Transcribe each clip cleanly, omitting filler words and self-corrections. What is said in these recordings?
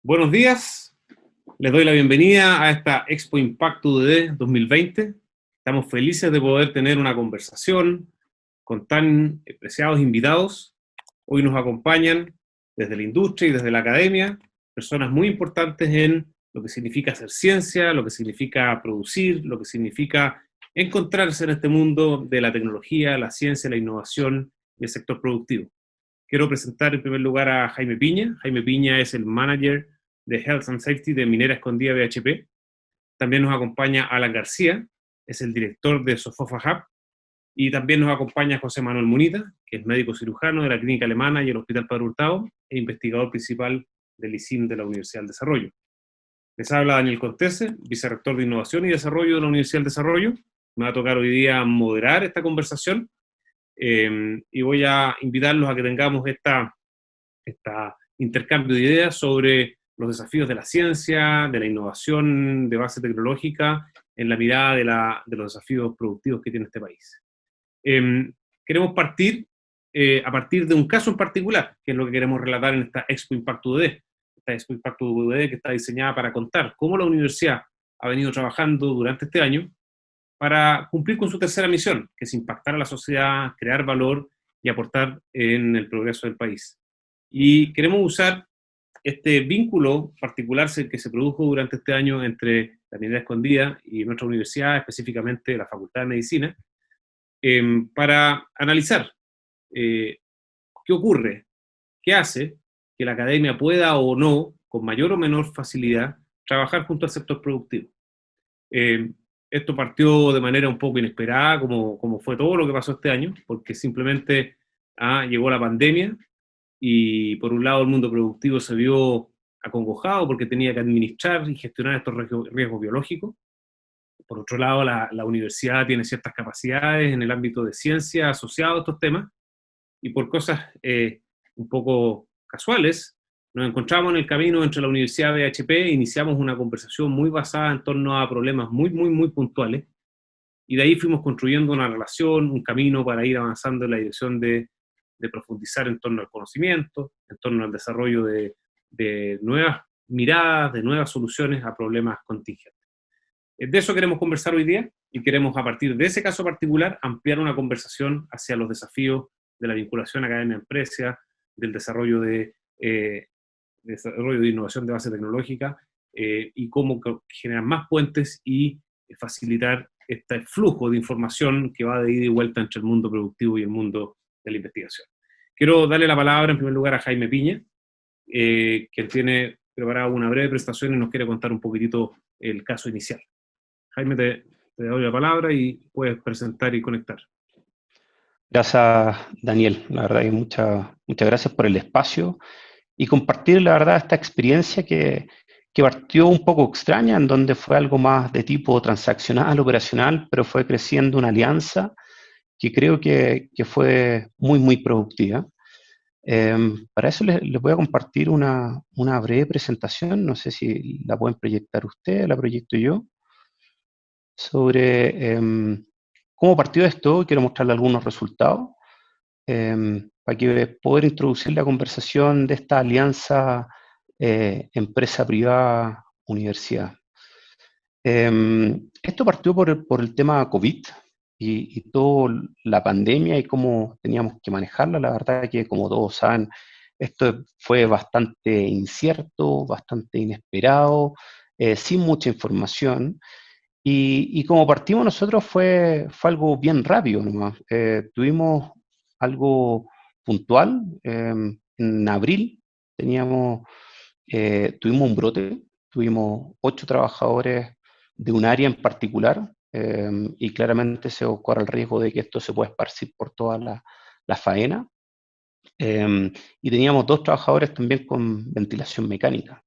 Buenos días, les doy la bienvenida a esta Expo Impacto UDD 2020. Estamos felices de poder tener una conversación con tan preciados invitados. Hoy nos acompañan desde la industria y desde la academia personas muy importantes en lo que significa hacer ciencia, lo que significa producir, lo que significa encontrarse en este mundo de la tecnología, la ciencia, la innovación y el sector productivo. Quiero presentar en primer lugar a Jaime Piña. Jaime Piña es el manager de Health and Safety de Minera Escondida BHP. También nos acompaña Alan García, es el director de Sofofa Hub. Y también nos acompaña José Manuel Munita, que es médico cirujano de la Clínica Alemana y el Hospital Padre Hurtado, e investigador principal del ICIM de la Universidad del Desarrollo. Les habla Daniel Contese, vicerrector de Innovación y Desarrollo de la Universidad del Desarrollo. Me va a tocar hoy día moderar esta conversación y voy a invitarlos a que tengamos esta intercambio de ideas sobre los desafíos de la ciencia, de la innovación de base tecnológica, en la mirada de los desafíos productivos que tiene este país. Queremos partir a partir de un caso en particular, que es lo que queremos relatar en esta Expo Impacto UDD. Esta Expo Impacto UDD que está diseñada para contar cómo la universidad ha venido trabajando durante este año para cumplir con su tercera misión, que es impactar a la sociedad, crear valor y aportar en el progreso del país. Y queremos usar este vínculo particular que se produjo durante este año entre la Minera Escondida y nuestra universidad, específicamente la Facultad de Medicina, para analizar qué ocurre, qué hace que la academia pueda o no, con mayor o menor facilidad, trabajar junto al sector productivo. Esto partió de manera un poco inesperada, como fue todo lo que pasó este año, porque simplemente llegó la pandemia y por un lado el mundo productivo se vio acongojado porque tenía que administrar y gestionar estos riesgos biológicos. Por otro lado, la universidad tiene ciertas capacidades en el ámbito de ciencia asociado a estos temas, y por cosas un poco casuales, nos encontramos en el camino entre la Universidad BHP e iniciamos una conversación muy basada en torno a problemas muy puntuales, y de ahí fuimos construyendo una relación, un camino para ir avanzando en la dirección de profundizar en torno al conocimiento, en torno al desarrollo de nuevas miradas, de nuevas soluciones a problemas contingentes. De eso queremos conversar hoy día, y queremos a partir de ese caso particular ampliar una conversación hacia los desafíos de la vinculación academia-empresa, del desarrollo de innovación de base tecnológica, y cómo generar más puentes y facilitar este flujo de información que va de ida y vuelta entre el mundo productivo y el mundo de la investigación. Quiero darle la palabra en primer lugar a Jaime Piña, quien tiene preparado una breve presentación y nos quiere contar un poquitito el caso inicial. Jaime, te doy la palabra y puedes presentar y conectar. Gracias, Daniel. La verdad que muchas gracias por el espacio y compartir, la verdad, esta experiencia que partió un poco extraña, en donde fue algo más de tipo transaccional, operacional, pero fue creciendo una alianza que creo que fue muy productiva. Para eso les voy a compartir una breve presentación, no sé si la pueden proyectar ustedes, la proyecto yo, sobre cómo partió esto. Quiero mostrarle algunos resultados para que poder introducir la conversación de esta alianza empresa privada universidad. Esto partió por el tema COVID y toda la pandemia y cómo teníamos que manejarla. La verdad que, como todos saben, esto fue bastante incierto, bastante inesperado, sin mucha información. Y como partimos nosotros fue algo bien rápido nomás. Tuvimos algo puntual. En abril tuvimos un brote, tuvimos 8 trabajadores de un área en particular, y claramente se corre el riesgo de que esto se pueda esparcir por toda la faena. Y teníamos 2 trabajadores también con ventilación mecánica.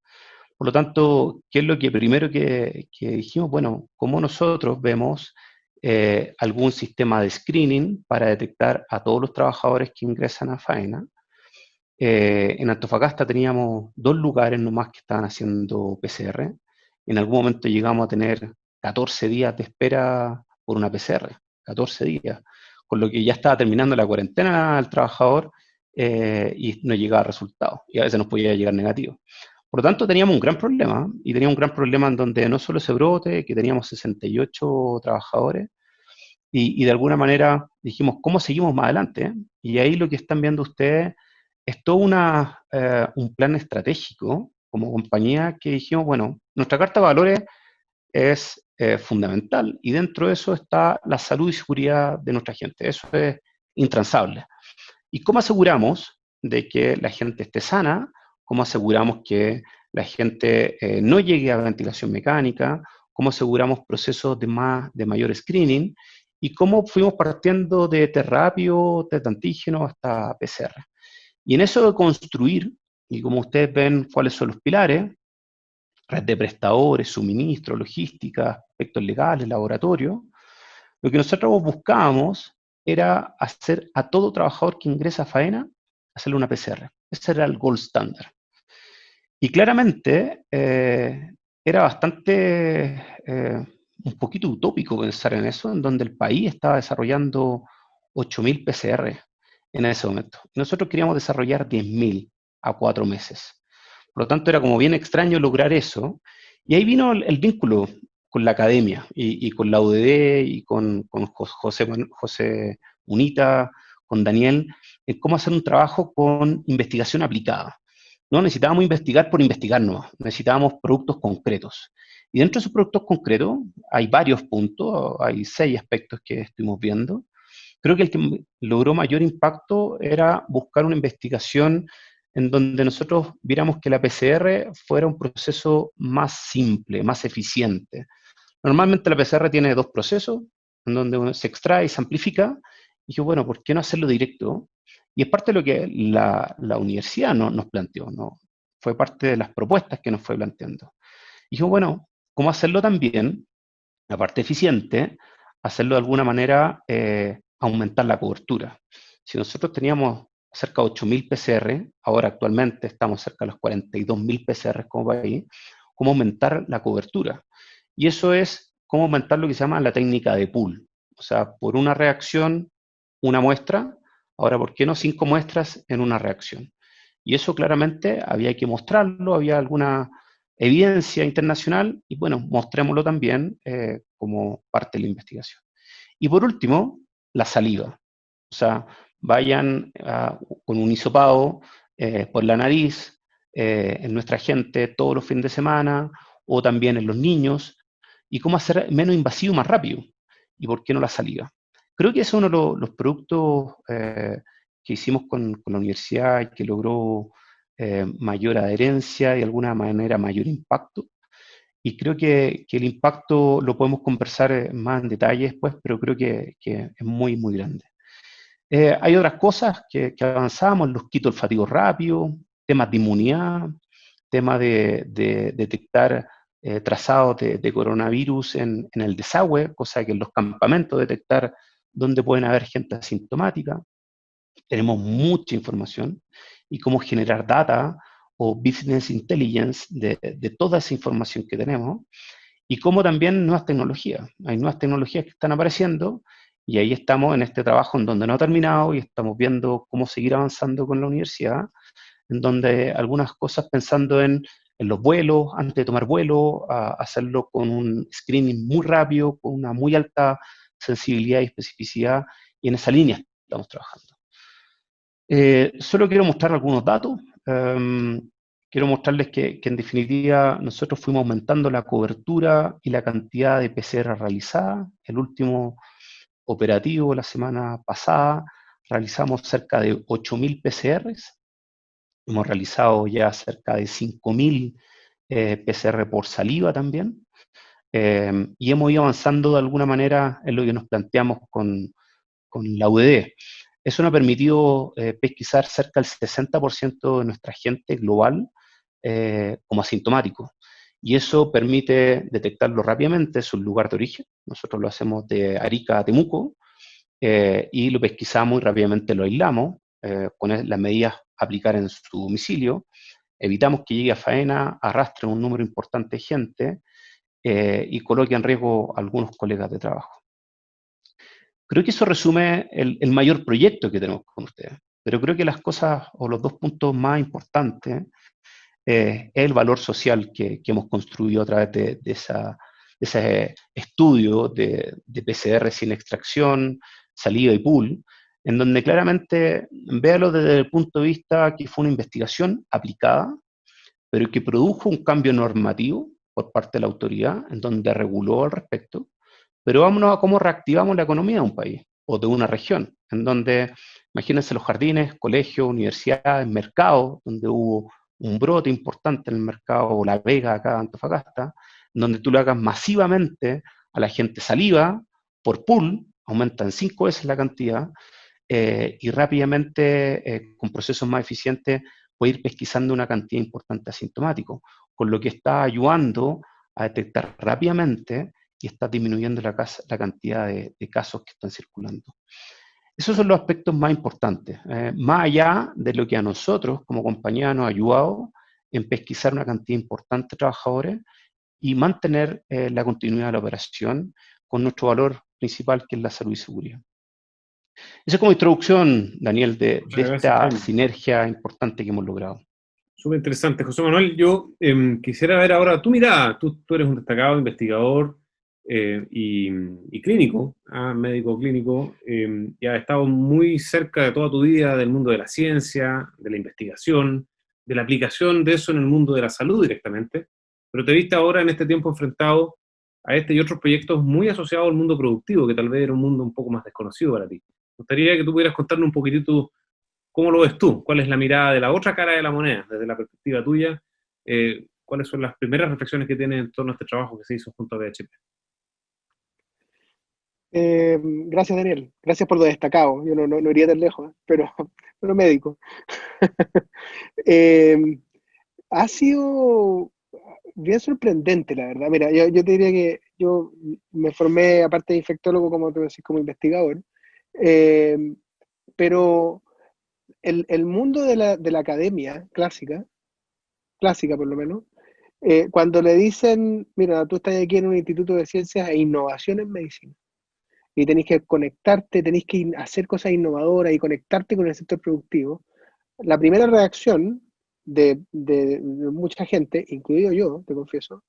Por lo tanto, ¿qué es lo que primero que dijimos? Bueno, ¿cómo nosotros vemos algún sistema de screening para detectar a todos los trabajadores que ingresan a faena? En Antofagasta teníamos 2 lugares nomás que estaban haciendo PCR. En algún momento llegamos a tener 14 días de espera por una PCR, 14 días, con lo que ya estaba terminando la cuarentena al trabajador y no llegaba resultado, y a veces nos podía llegar negativo. Por lo tanto, teníamos un gran problema, y teníamos un gran problema en donde no solo ese brote, que teníamos 68 trabajadores, y de alguna manera dijimos, ¿cómo seguimos más adelante? Y ahí lo que están viendo ustedes es todo un plan estratégico como compañía que dijimos, bueno, nuestra carta de valores es fundamental y dentro de eso está la salud y seguridad de nuestra gente. Eso es intransable. ¿Y cómo aseguramos de que la gente esté sana? ¿Cómo aseguramos que la gente no llegue a ventilación mecánica? ¿Cómo aseguramos procesos de mayor screening? ¿Y cómo fuimos partiendo de test rápido, test de antígeno hasta PCR? Y en eso de construir, y como ustedes ven cuáles son los pilares, red de prestadores, suministro, logística, aspectos legales, laboratorio, lo que nosotros buscábamos era hacer a todo trabajador que ingresa a faena, hacerle una PCR. Ese era el gold standard. Y claramente era bastante, un poquito utópico pensar en eso, en donde el país estaba desarrollando 8.000 PCR en ese momento. Y nosotros queríamos desarrollar 10.000 a 4 meses. Por lo tanto, era como bien extraño lograr eso. Y ahí vino el vínculo con la academia y con la UDD y con José Unita, con Daniel, en cómo hacer un trabajo con investigación aplicada. No necesitábamos investigar por investigarnos, necesitábamos productos concretos. Y dentro de esos productos concretos hay varios puntos, hay 6 aspectos que estuvimos viendo. Creo que el que logró mayor impacto era buscar una investigación en donde nosotros viéramos que la PCR fuera un proceso más simple, más eficiente. Normalmente la PCR tiene 2 procesos, en donde uno se extrae y se amplifica. Y dije, bueno, ¿por qué no hacerlo directo? Y es parte de lo que la universidad nos planteó, ¿no? Fue parte de las propuestas que nos fue planteando. Y dije, bueno, ¿cómo hacerlo también, la parte eficiente, hacerlo de alguna manera, aumentar la cobertura? Si nosotros teníamos cerca de 8.000 PCR, ahora actualmente estamos cerca de los 42.000 PCR como país, ¿cómo aumentar la cobertura? Y eso es cómo aumentar lo que se llama la técnica de pool. O sea, por una reacción, una muestra, ahora, ¿por qué no 5 muestras en una reacción? Y eso claramente había que mostrarlo, había alguna evidencia internacional, y bueno, mostrémoslo también como parte de la investigación. Y por último, la saliva. O sea, vayan con un hisopado por la nariz, en nuestra gente todos los fines de semana, o también en los niños, y cómo hacer menos invasivo más rápido. ¿Y por qué no la saliva? Creo que ese es uno de los productos que hicimos con la universidad y que logró mayor adherencia y de alguna manera mayor impacto. Y creo que el impacto lo podemos conversar más en detalle después, pero creo que es muy, muy grande. Hay otras cosas que avanzamos, los kits olfativos rápidos, temas de inmunidad, temas de detectar trazados de coronavirus en el desagüe, cosa que en los campamentos detectar dónde pueden haber gente asintomática. Tenemos mucha información y cómo generar data o business intelligence de toda esa información que tenemos y cómo también nuevas tecnologías. Hay nuevas tecnologías que están apareciendo y ahí estamos en este trabajo en donde no ha terminado y estamos viendo cómo seguir avanzando con la universidad, en donde algunas cosas pensando en los vuelos, antes de tomar vuelo, a hacerlo con un screening muy rápido, con una muy alta sensibilidad y especificidad, y en esa línea estamos trabajando. Solo quiero mostrar algunos datos. Quiero mostrarles que en definitiva nosotros fuimos aumentando la cobertura y la cantidad de PCR realizada. El último operativo la semana pasada realizamos cerca de 8.000 PCRs. Hemos realizado ya cerca de 5.000 PCR por saliva también. Y hemos ido avanzando de alguna manera en lo que nos planteamos con la UDD. Eso nos ha permitido pesquisar cerca del 60% de nuestra gente global como asintomático. Y eso permite detectarlo rápidamente, es un lugar de origen. Nosotros lo hacemos de Arica a Temuco y lo pesquisamos y rápidamente lo aislamos con las medidas a aplicar en su domicilio. Evitamos que llegue a faena, arrastre un número importante de gente y coloque en riesgo a algunos colegas de trabajo. Creo que eso resume el mayor proyecto que tenemos con ustedes. Pero creo que las cosas o los 2 puntos más importantes es el valor social que hemos construido a través de ese estudio de PCR sin extracción, salida y pool, en donde claramente véalo desde el punto de vista que fue una investigación aplicada, pero que produjo un cambio normativo por parte de la autoridad, en donde reguló al respecto, pero vámonos a cómo reactivamos la economía de un país o de una región, en donde, imagínense los jardines, colegios, universidades, mercados, donde hubo un brote importante en el mercado, o La Vega acá en Antofagasta, donde tú le hagas masivamente a la gente saliva por pool, aumentan 5 veces la cantidad, y rápidamente, con procesos más eficientes, puede ir pesquisando una cantidad importante de asintomáticos, con lo que está ayudando a detectar rápidamente y está disminuyendo la cantidad de casos que están circulando. Esos son los aspectos más importantes, más allá de lo que a nosotros como compañía nos ha ayudado en pesquisar una cantidad importante de trabajadores y mantener la continuidad de la operación con nuestro valor principal, que es la salud y seguridad. Esa es como introducción, Daniel, de Muchas gracias, esta Jaime. sinergia importante que hemos logrado. Súper interesante, José Manuel. Yo quisiera ver ahora tu mirada. Tú eres un destacado investigador y clínico, médico clínico, y has estado muy cerca de toda tu vida del mundo de la ciencia, de la investigación, de la aplicación de eso en el mundo de la salud directamente, pero te viste ahora en este tiempo enfrentado a este y otros proyectos muy asociados al mundo productivo, que tal vez era un mundo un poco más desconocido para ti. Me gustaría que tú pudieras contarnos un poquitito cómo lo ves tú, cuál es la mirada de la otra cara de la moneda, desde la perspectiva tuya, cuáles son las primeras reflexiones que tienes en torno a este trabajo que se hizo junto a BHP. Gracias, Daniel. Gracias por lo destacado. Yo no iría tan lejos, pero médico. Eh, Ha sido bien sorprendente, la verdad. Mira, yo te diría que yo me formé, aparte de infectólogo, como tú decís, como investigador, eh, pero el mundo de la academia clásica por lo menos, cuando le dicen, mira, tú estás aquí en un instituto de ciencias e innovación en medicina, y tenéis que conectarte, tenéis que hacer cosas innovadoras y conectarte con el sector productivo, la primera reacción de mucha gente, incluido yo, te confieso,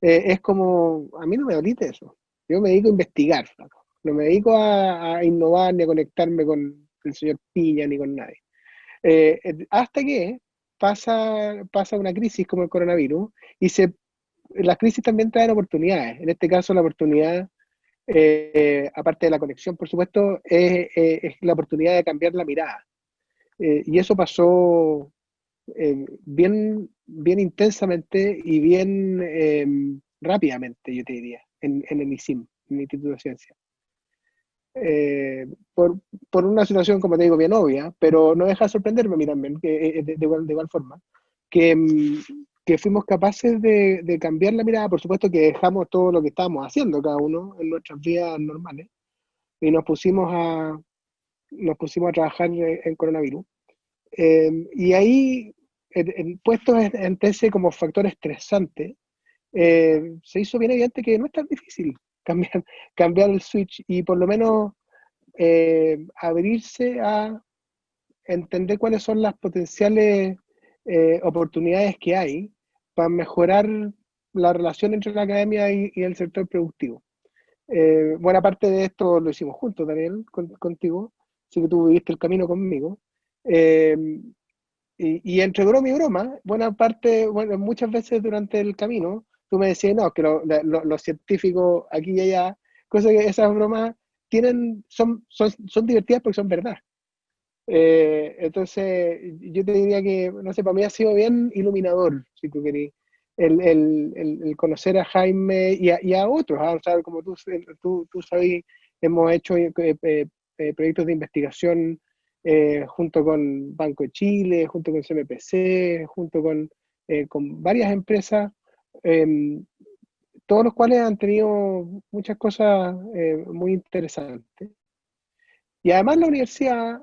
es como, a mí no me dolite eso. Yo me dedico a investigar, flaco. No me dedico a innovar ni a conectarme con el señor Piña ni con nadie. Hasta que pasa una crisis como el coronavirus y las crisis también traen oportunidades. En este caso, la oportunidad, aparte de la conexión, por supuesto, es la oportunidad de cambiar la mirada. Y eso pasó bien intensamente y bien rápidamente, yo te diría, en el ISIM, en el Instituto de Ciencia. Por una situación, como te digo, bien obvia, pero no deja de sorprenderme a mí también, de igual forma, que fuimos capaces de cambiar la mirada. Por supuesto que dejamos todo lo que estábamos haciendo cada uno en nuestras vidas normales y nos pusimos a trabajar en coronavirus. Y ahí, puestos ante ese como factor estresante, se hizo bien evidente que no es tan difícil cambiar el switch y por lo menos abrirse a entender cuáles son las potenciales oportunidades que hay para mejorar la relación entre la academia y el sector productivo. Buena parte de esto lo hicimos juntos, Daniel, contigo, así que tú viviste el camino conmigo. Eh, y entre broma y broma, buena parte, bueno, muchas veces durante el camino, tú me decías, no, que los científicos aquí y allá, cosas que esas bromas son divertidas porque son verdad. Entonces, yo te diría que, no sé, para mí ha sido bien iluminador, si tú querés, el conocer a Jaime y a otros, o sea, como tú sabes, hemos hecho proyectos de investigación junto con Banco de Chile, junto con CMPC, junto con varias empresas, todos los cuales han tenido muchas cosas muy interesantes. Y además la universidad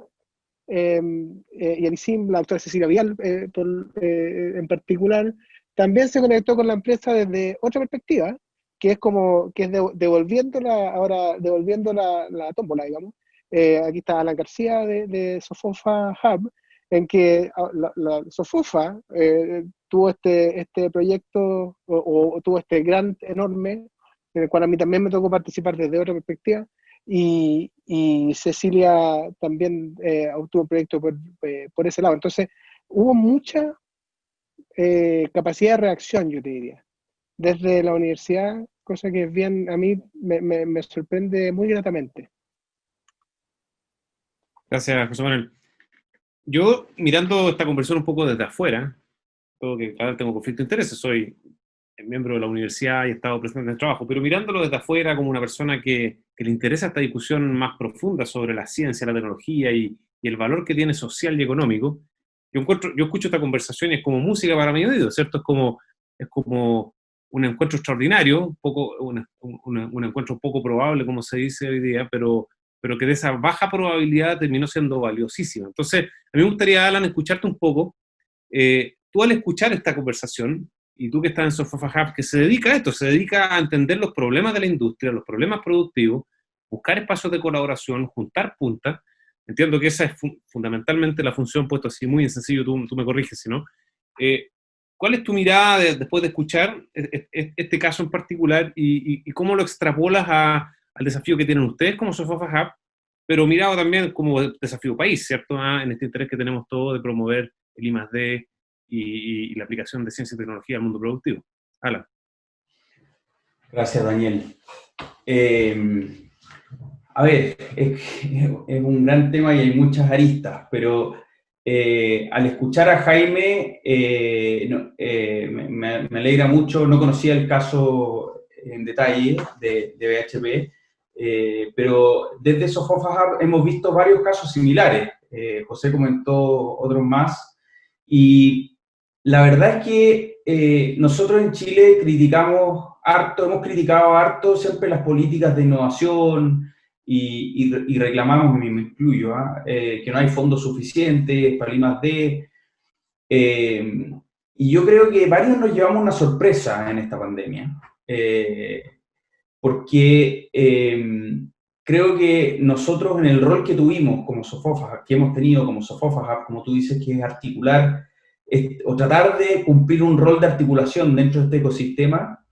y el ISIM, la doctora Cecilia Vial en particular, también se conectó con la empresa desde otra perspectiva, que es devolviendo la tómbola, digamos. Aquí está Alan García de Sofofa Hub, en que la SOFOFA tuvo este proyecto o tuvo este grant enorme, en el cual a mí también me tocó participar desde otra perspectiva, y Cecilia también obtuvo el proyecto por ese lado. Entonces, hubo mucha capacidad de reacción, yo te diría, desde la universidad, cosa que es bien, a mí me sorprende muy gratamente. Gracias, José Manuel. Yo, mirando esta conversación un poco desde afuera, todo que claro, tengo conflicto de intereses, soy miembro de la universidad y he estado presente en el trabajo, pero mirándolo desde afuera como una persona que le interesa esta discusión más profunda sobre la ciencia, la tecnología y el valor que tiene social y económico, yo escucho esta conversación y es como música para mi oído, ¿cierto? Es como un encuentro extraordinario, un encuentro poco probable, como se dice hoy día, pero que de esa baja probabilidad terminó siendo valiosísima. Entonces, a mí me gustaría, Alan, escucharte un poco. Tú al escuchar esta conversación, y tú que estás en SOFOFA Hub, que se dedica a esto, se dedica a entender los problemas de la industria, los problemas productivos, buscar espacios de colaboración, juntar puntas. Entiendo que esa es fundamentalmente la función, puesto así muy en sencillo, tú me corriges si no. ¿Cuál es tu mirada después de escuchar este caso en particular y cómo lo extrapolas al desafío que tienen ustedes como SOFOFA Hub, pero mirado también como desafío país, ¿cierto? En este interés que tenemos todos de promover el I+D y la aplicación de ciencia y tecnología al mundo productivo. Alan. Gracias, Daniel. A ver, es un gran tema y hay muchas aristas, pero al escuchar a Jaime, me alegra mucho, no conocía el caso en detalle de BHP, pero desde SOFOFA Hub hemos visto varios casos similares. José comentó otros más, y la verdad es que nosotros en Chile hemos criticado harto siempre las políticas de innovación y reclamamos, me incluyo, que no hay fondos suficientes para el I+D. Y yo creo que varios nos llevamos una sorpresa en esta pandemia, porque creo que nosotros en el rol que tuvimos como SOFOFA, que hemos tenido como SOFOFA Hub, como tú dices, que es articular o tratar de cumplir un rol de articulación dentro de este ecosistema,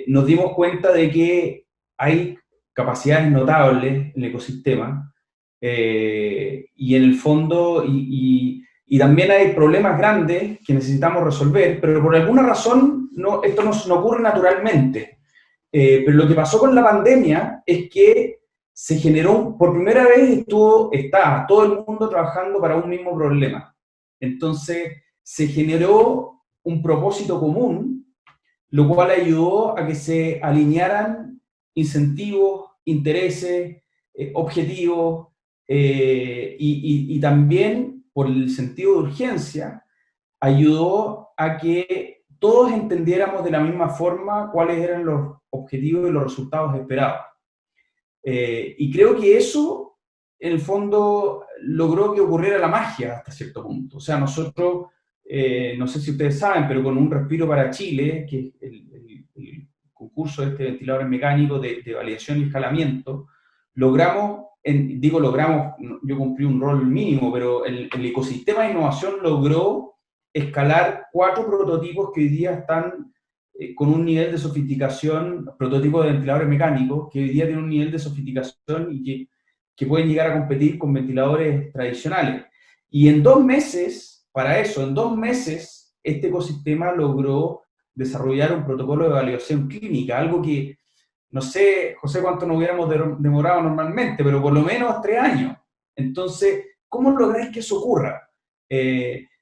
nos dimos cuenta de que hay capacidades notables en el ecosistema y en el fondo, y también hay problemas grandes que necesitamos resolver, pero por alguna razón esto no ocurre naturalmente. Pero lo que pasó con la pandemia es que se generó, por primera vez está todo el mundo trabajando para un mismo problema. Entonces se generó un propósito común, lo cual ayudó a que se alinearan incentivos, intereses, objetivos, y también, por el sentido de urgencia, ayudó a que todos entendiéramos de la misma forma cuáles eran los objetivos y los resultados esperados. Y creo que eso, en el fondo, logró que ocurriera la magia hasta cierto punto. O sea, nosotros, no sé si ustedes saben, pero con un Respiro para Chile, que es el concurso de ventiladores mecánicos de validación y escalamiento, logramos, yo cumplí un rol mínimo, pero el ecosistema de innovación logró escalar 4 prototipos que hoy día están con un nivel de sofisticación, prototipos de ventiladores mecánicos, que hoy día tienen un nivel de sofisticación y que pueden llegar a competir con ventiladores tradicionales. Y en 2 meses, en 2 meses, este ecosistema logró desarrollar un protocolo de validación clínica, algo que, no sé, José, cuánto nos hubiéramos demorado normalmente, pero por lo menos 3 años. Entonces, ¿cómo lográis que eso ocurra?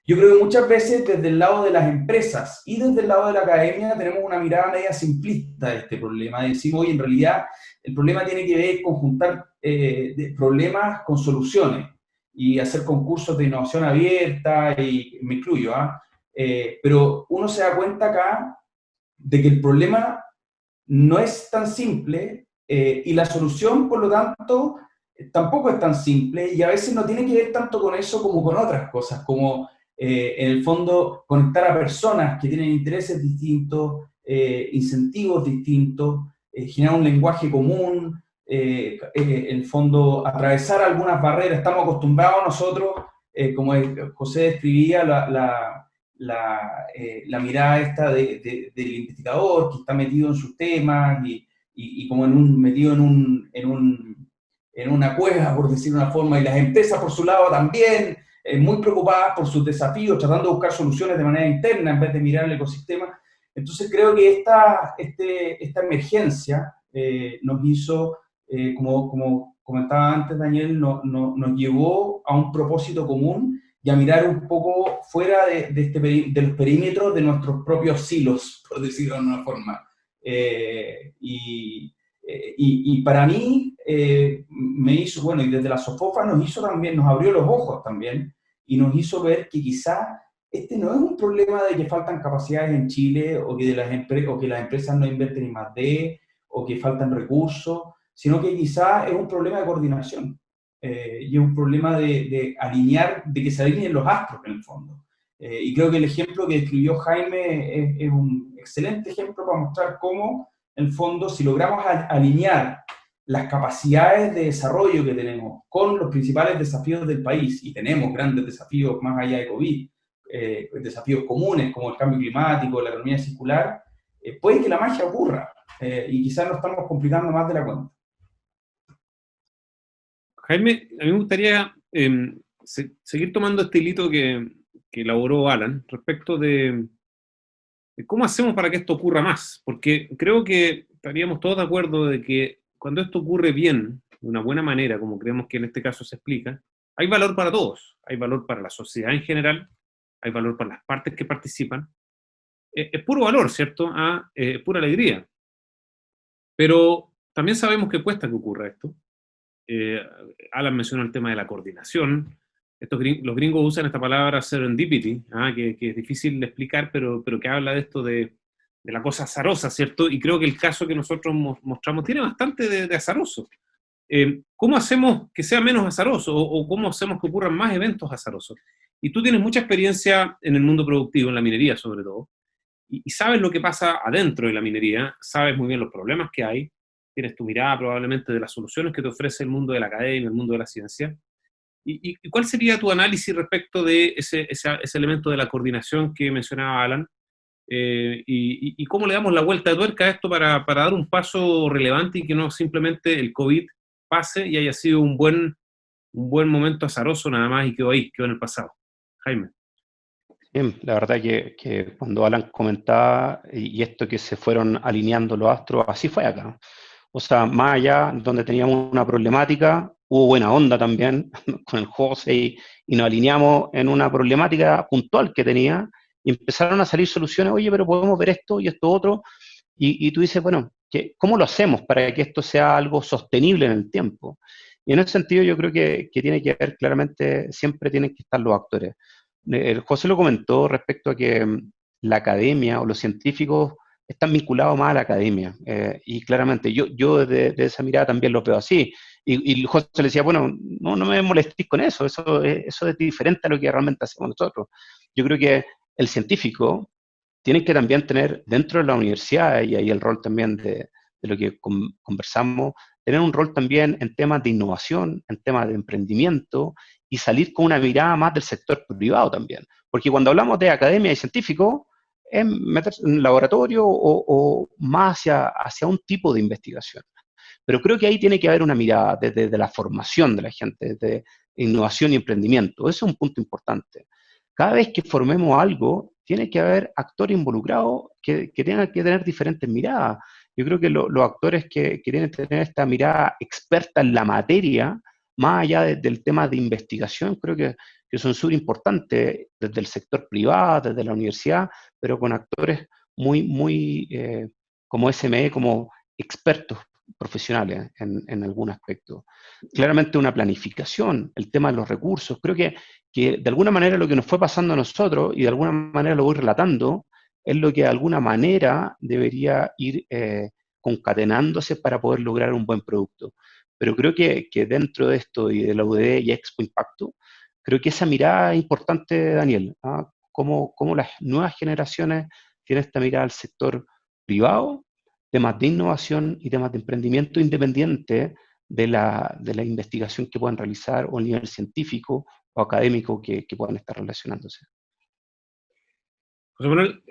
Yo creo que muchas veces desde el lado de las empresas y desde el lado de la academia tenemos una mirada media simplista de este problema. Decimos, oye, en realidad el problema tiene que ver con juntar problemas con soluciones y hacer concursos de innovación abierta, y me incluyo, pero uno se da cuenta acá de que el problema no es tan simple y la solución, por lo tanto, tampoco es tan simple, y a veces no tiene que ver tanto con eso como con otras cosas, como en el fondo conectar a personas que tienen intereses distintos, incentivos distintos, generar un lenguaje común, en el fondo atravesar algunas barreras. Estamos acostumbrados nosotros como José describía, la mirada esta del investigador que está metido en sus temas y como metido en una cueva, por decirlo de una forma, y las empresas por su lado también, muy preocupadas por sus desafíos, tratando de buscar soluciones de manera interna en vez de mirar el ecosistema. Entonces creo que esta emergencia nos hizo, como comentaba antes Daniel, nos llevó a un propósito común y a mirar un poco fuera de los perímetros de nuestros propios silos, por decirlo de una forma. Y para mí me hizo, bueno, y desde la SOFOFA nos abrió los ojos también, y nos hizo ver que quizá este no es un problema de que faltan capacidades en Chile, o que las empresas no invierten en I+D, o que faltan recursos, sino que quizá es un problema de coordinación. Y es un problema de alinear, de que se alineen los astros en el fondo. Y creo que el ejemplo que describió Jaime es un excelente ejemplo para mostrar cómo, en el fondo, si logramos alinear las capacidades de desarrollo que tenemos con los principales desafíos del país, y tenemos grandes desafíos más allá de COVID, desafíos comunes como el cambio climático, la economía circular, puede que la magia ocurra, y quizás nos estamos complicando más de la cuenta. Jaime, a mí me gustaría seguir tomando este hilito que elaboró Alan respecto de cómo hacemos para que esto ocurra más, porque creo que estaríamos todos de acuerdo de que cuando esto ocurre bien, de una buena manera, como creemos que en este caso se explica, hay valor para todos, hay valor para la sociedad en general, hay valor para las partes que participan, es puro valor, ¿cierto? Pura alegría. Pero también sabemos que cuesta que ocurra esto. Alan mencionó el tema de la coordinación. Los gringos usan esta palabra serendipity, que es difícil de explicar, pero que habla de esto de la cosa azarosa, ¿cierto? Y creo que el caso que nosotros mostramos tiene bastante de azaroso. ¿Cómo hacemos que sea menos azaroso o cómo hacemos que ocurran más eventos azarosos? Y tú tienes mucha experiencia en el mundo productivo, en la minería sobre todo, y sabes lo que pasa adentro de la minería, sabes muy bien los problemas que hay, tienes tu mirada probablemente de las soluciones que te ofrece el mundo de la academia, el mundo de la ciencia. ¿Y cuál sería tu análisis respecto de ese elemento de la coordinación que mencionaba Alan? Y cómo le damos la vuelta de tuerca a esto para dar un paso relevante y que no simplemente el COVID pase y haya sido un buen momento azaroso nada más y quedó en el pasado? Jaime. Bien, la verdad que cuando Alan comentaba y esto que se fueron alineando los astros, así fue acá. O sea, más allá donde teníamos una problemática, hubo buena onda también con el José y nos alineamos en una problemática puntual que tenía y empezaron a salir soluciones, oye, pero podemos ver esto y esto otro, y tú dices, bueno, ¿cómo lo hacemos para que esto sea algo sostenible en el tiempo? Y en ese sentido yo creo que tiene que ver claramente, siempre tienen que estar los actores. El José lo comentó respecto a que la academia o los científicos están vinculados más a la academia. Y claramente yo desde esa mirada también lo veo así. Y José le decía, bueno, no me molestéis con eso es diferente a lo que realmente hacemos nosotros. Yo creo que el científico tiene que también tener dentro de la universidad, y ahí el rol también de lo que conversamos, tener un rol también en temas de innovación, en temas de emprendimiento, y salir con una mirada más del sector privado también. Porque cuando hablamos de academia y científico, es meterse en un laboratorio o más hacia un tipo de investigación. Pero creo que ahí tiene que haber una mirada desde la formación de la gente, desde innovación y emprendimiento. Ese es un punto importante. Cada vez que formemos algo, tiene que haber actores involucrados que tengan que tener diferentes miradas. Yo creo que los actores que tienen que tener esta mirada experta en la materia, más allá del tema de investigación, creo que son súper importantes desde el sector privado, desde la universidad, pero con actores muy como SME, como expertos profesionales en algún aspecto. Claramente una planificación, el tema de los recursos, creo que de alguna manera lo que nos fue pasando a nosotros, y de alguna manera lo voy relatando, es lo que de alguna manera debería ir concatenándose para poder lograr un buen producto. Pero creo que dentro de esto y de la UDD y Expo Impacto, creo que esa mirada es importante, Daniel, ¿ah? Cómo las nuevas generaciones tienen esta mirada al sector privado, temas de innovación y temas de emprendimiento independiente de la investigación que puedan realizar o a nivel científico académico que puedan estar relacionándose. José Manuel,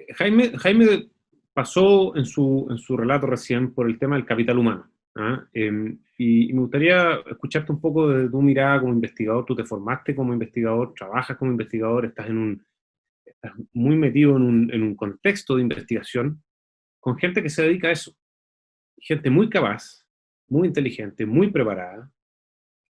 Jaime pasó en su relato recién por el tema del capital humano. ¿Ah? Y me gustaría escucharte un poco de tu mirada como investigador. Tú te formaste como investigador, trabajas como investigador, estás muy metido en un contexto de investigación con gente que se dedica a eso. Gente muy capaz, muy inteligente, muy preparada,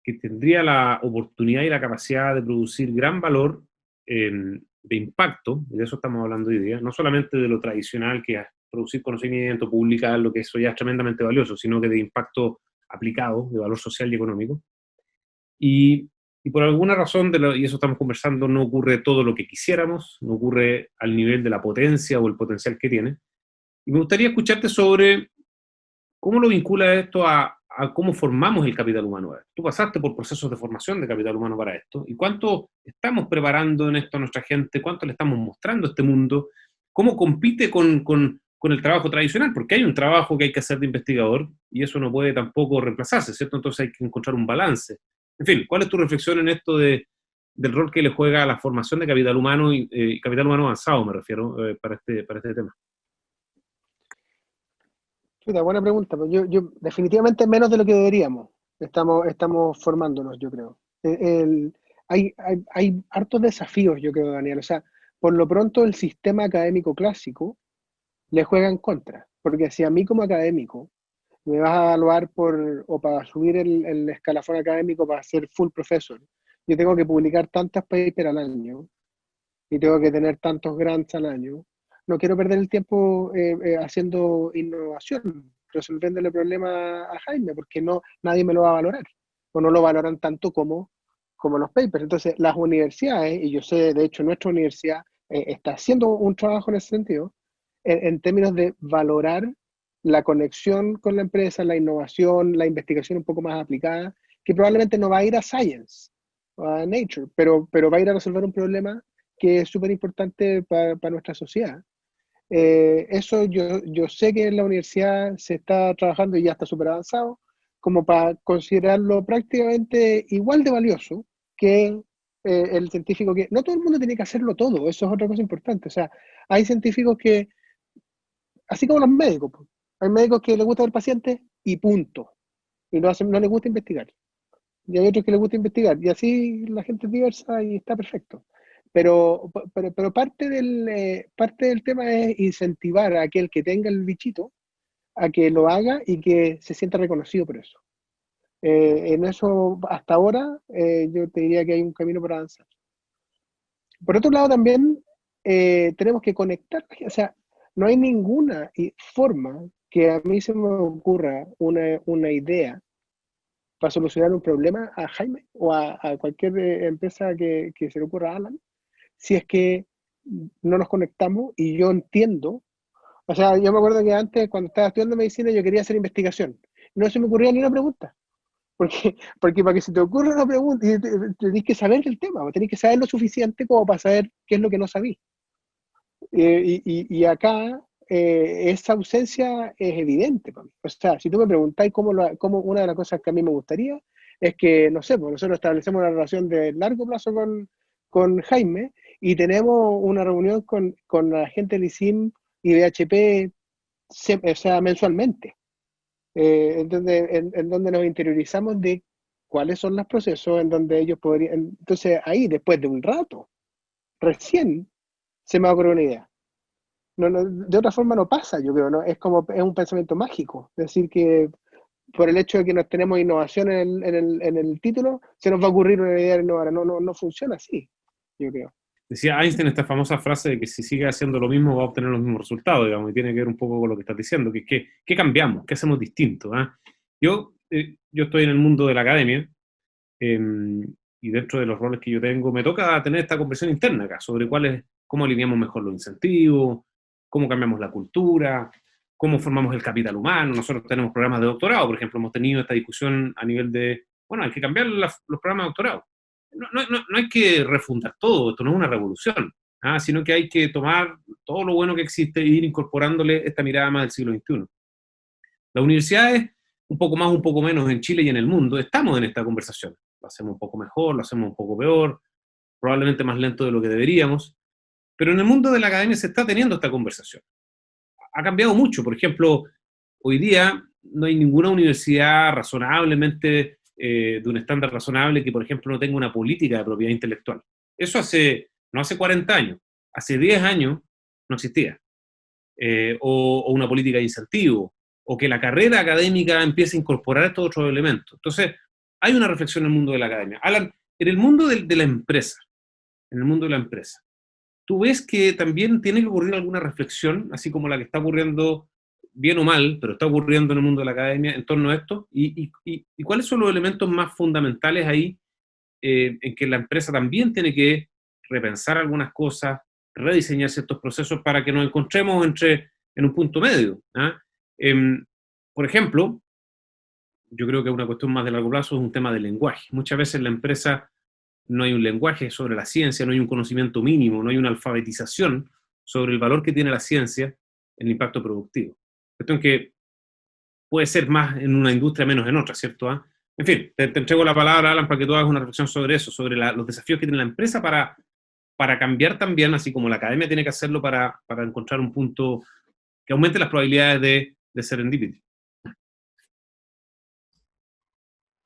que tendría la oportunidad y la capacidad de producir gran valor de impacto, y de eso estamos hablando hoy día, no solamente de lo tradicional que es producir conocimiento, publicar, lo que eso ya es tremendamente valioso, sino que de impacto aplicado, de valor social y económico. Y por alguna razón, y eso estamos conversando, no ocurre todo lo que quisiéramos, no ocurre al nivel de la potencia o el potencial que tiene. Y me gustaría escucharte sobre cómo lo vincula esto a cómo formamos el capital humano. Tú pasaste por procesos de formación de capital humano para esto, y cuánto estamos preparando en esto a nuestra gente, cuánto le estamos mostrando a este mundo, cómo compite con el trabajo tradicional, porque hay un trabajo que hay que hacer de investigador, y eso no puede tampoco reemplazarse, ¿cierto? Entonces hay que encontrar un balance. En fin, ¿cuál es tu reflexión en esto del rol que le juega la formación de capital humano, y capital humano avanzado, me refiero, para este tema? Chuta, buena pregunta. Pues yo definitivamente menos de lo que deberíamos. Estamos formándonos, yo creo. Hay hartos desafíos, yo creo, Daniel. O sea, por lo pronto el sistema académico clásico le juega en contra. Porque si a mí como académico me vas a evaluar o para subir el escalafón académico para ser full professor, yo tengo que publicar tantas papers al año y tengo que tener tantos grants al año. No quiero perder el tiempo haciendo innovación, resolviendo el problema a Jaime, porque nadie me lo va a valorar, o no lo valoran tanto como los papers. Entonces, las universidades, y yo sé, de hecho, nuestra universidad está haciendo un trabajo en ese sentido, en términos de valorar la conexión con la empresa, la innovación, la investigación un poco más aplicada, que probablemente no va a ir a science o a nature, pero va a ir a resolver un problema que es súper importante para nuestra sociedad. Eso yo sé que en la universidad se está trabajando y ya está súper avanzado, como para considerarlo prácticamente igual de valioso que el científico que... No todo el mundo tiene que hacerlo todo, eso es otra cosa importante. O sea, hay científicos que, así como los médicos, pues, hay médicos que les gusta ver pacientes y punto. Y no les gusta investigar. Y hay otros que les gusta investigar. Y así la gente es diversa y está perfecto. Pero parte del tema es incentivar a aquel que tenga el bichito a que lo haga y que se sienta reconocido por eso. En eso, hasta ahora, yo te diría que hay un camino para avanzar. Por otro lado, también tenemos que conectar, o sea, no hay ninguna forma que a mí se me ocurra una idea para solucionar un problema a Jaime o a cualquier empresa que se le ocurra a Alan, si es que no nos conectamos y yo entiendo. O sea, yo me acuerdo que antes, cuando estaba estudiando medicina, yo quería hacer investigación. No se me ocurría ni una pregunta. Porque para que se te ocurra una pregunta, tenés que saber del tema, tenés que saber lo suficiente como para saber qué es lo que no sabís. Y acá esa ausencia es evidente para mí. O sea, si tú me preguntáis cómo una de las cosas que a mí me gustaría es que, no sé, pues nosotros establecemos una relación de largo plazo con Jaime y tenemos una reunión con la gente del ISIM y de HP, o sea, mensualmente, en donde nos interiorizamos de cuáles son los procesos en donde ellos podrían... Entonces ahí, después de un rato, recién se me ocurrió una idea. No, de otra forma no pasa, yo creo, ¿no? Es un pensamiento mágico. Es decir, que por el hecho de que nos tenemos innovación en el título, se nos va a ocurrir una idea innovadora. No funciona así, yo creo. Decía Einstein esta famosa frase de que si sigue haciendo lo mismo va a obtener los mismos resultados, digamos, y tiene que ver un poco con lo que estás diciendo, que ¿qué cambiamos? ¿Qué hacemos distinto? Yo estoy en el mundo de la academia, y dentro de los roles que yo tengo, me toca tener esta conversación interna acá sobre cómo alineamos mejor los incentivos, cómo cambiamos la cultura, cómo formamos el capital humano. Nosotros tenemos programas de doctorado, por ejemplo, hemos tenido esta discusión a nivel de, bueno, hay que cambiar los programas de doctorado. No hay que refundar todo, esto no es una revolución, sino que hay que tomar todo lo bueno que existe e ir incorporándole esta mirada más del siglo XXI. Las universidades, un poco más, un poco menos en Chile y en el mundo, estamos en esta conversación. Lo hacemos un poco mejor, lo hacemos un poco peor, probablemente más lento de lo que deberíamos, pero en el mundo de la academia se está teniendo esta conversación. Ha cambiado mucho. Por ejemplo, hoy día no hay ninguna universidad razonablemente, de un estándar razonable, que, por ejemplo, no tenga una política de propiedad intelectual. Eso no hace 40 años, hace 10 años no existía. O una política de incentivo, o que la carrera académica empiece a incorporar estos otros elementos. Entonces, hay una reflexión en el mundo de la academia. Alan, en el mundo de la empresa, ¿tú ves que también tiene que ocurrir alguna reflexión, así como la que está ocurriendo, bien o mal, pero está ocurriendo en el mundo de la academia en torno a esto? ¿Y cuáles son los elementos más fundamentales ahí, en que la empresa también tiene que repensar algunas cosas, rediseñar ciertos procesos para que nos encontremos en un punto medio? ¿Ah? Por ejemplo, yo creo que una cuestión más de largo plazo es un tema del lenguaje. Muchas veces en la empresa no hay un lenguaje sobre la ciencia, no hay un conocimiento mínimo, no hay una alfabetización sobre el valor que tiene la ciencia en el impacto productivo. Cuestión que puede ser más en una industria, menos en otra, ¿cierto? ¿Ah? En fin, te entrego la palabra, Alan, para que tú hagas una reflexión sobre eso, sobre los desafíos que tiene la empresa para cambiar también, así como la academia tiene que hacerlo para encontrar un punto que aumente las probabilidades de serendipity.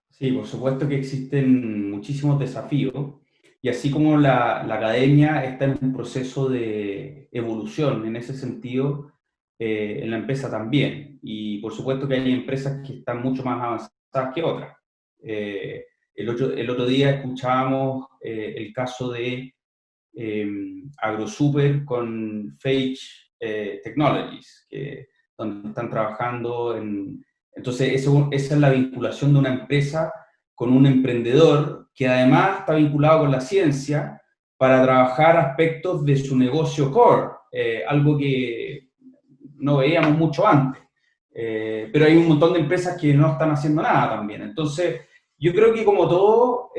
Sí, por supuesto que existen muchísimos desafíos, y así como la academia está en un proceso de evolución en ese sentido, en la empresa también. Y por supuesto que hay empresas que están mucho más avanzadas que otras. El otro día escuchábamos el caso de AgroSuper con Phage Technologies, donde están trabajando en... Entonces, esa es la vinculación de una empresa con un emprendedor que además está vinculado con la ciencia para trabajar aspectos de su negocio core, algo que no veíamos mucho antes. Pero hay un montón de empresas que no están haciendo nada también. Entonces, yo creo que como todo,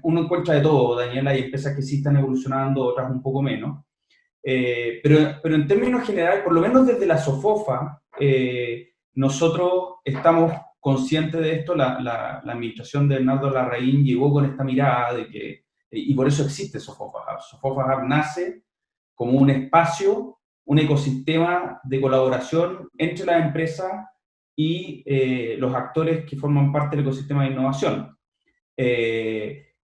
uno encuentra de todo, Daniela. Hay empresas que sí están evolucionando, otras un poco menos. Pero en términos generales, por lo menos desde la SOFOFA, nosotros estamos conscientes de esto. La administración de Bernardo Larraín llegó con esta mirada de que, y por eso existe SOFOFA Hub. SOFOFA Hub nace como un espacio, un ecosistema de colaboración entre las empresas y los actores que forman parte del ecosistema de innovación.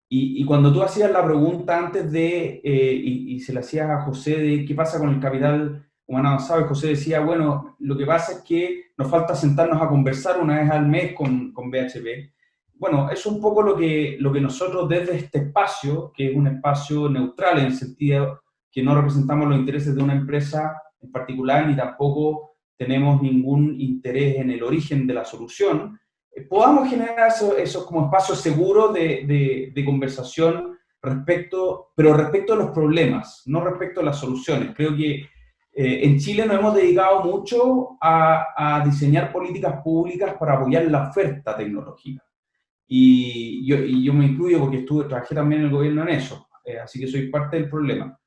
Y cuando tú hacías la pregunta antes y se la hacías a José de qué pasa con el capital humano avanzado, y José decía, bueno, lo que pasa es que nos falta sentarnos a conversar una vez al mes con BHP. Bueno, eso es un poco lo que nosotros desde este espacio, que es un espacio neutral en el sentido que no representamos los intereses de una empresa en particular, ni tampoco tenemos ningún interés en el origen de la solución, podamos generar esos como espacios seguros de conversación pero respecto a los problemas, no respecto a las soluciones. Creo que en Chile nos hemos dedicado mucho a diseñar políticas públicas para apoyar la oferta tecnológica. Y yo me incluyo porque trabajé también en el gobierno en eso, así que soy parte del problema.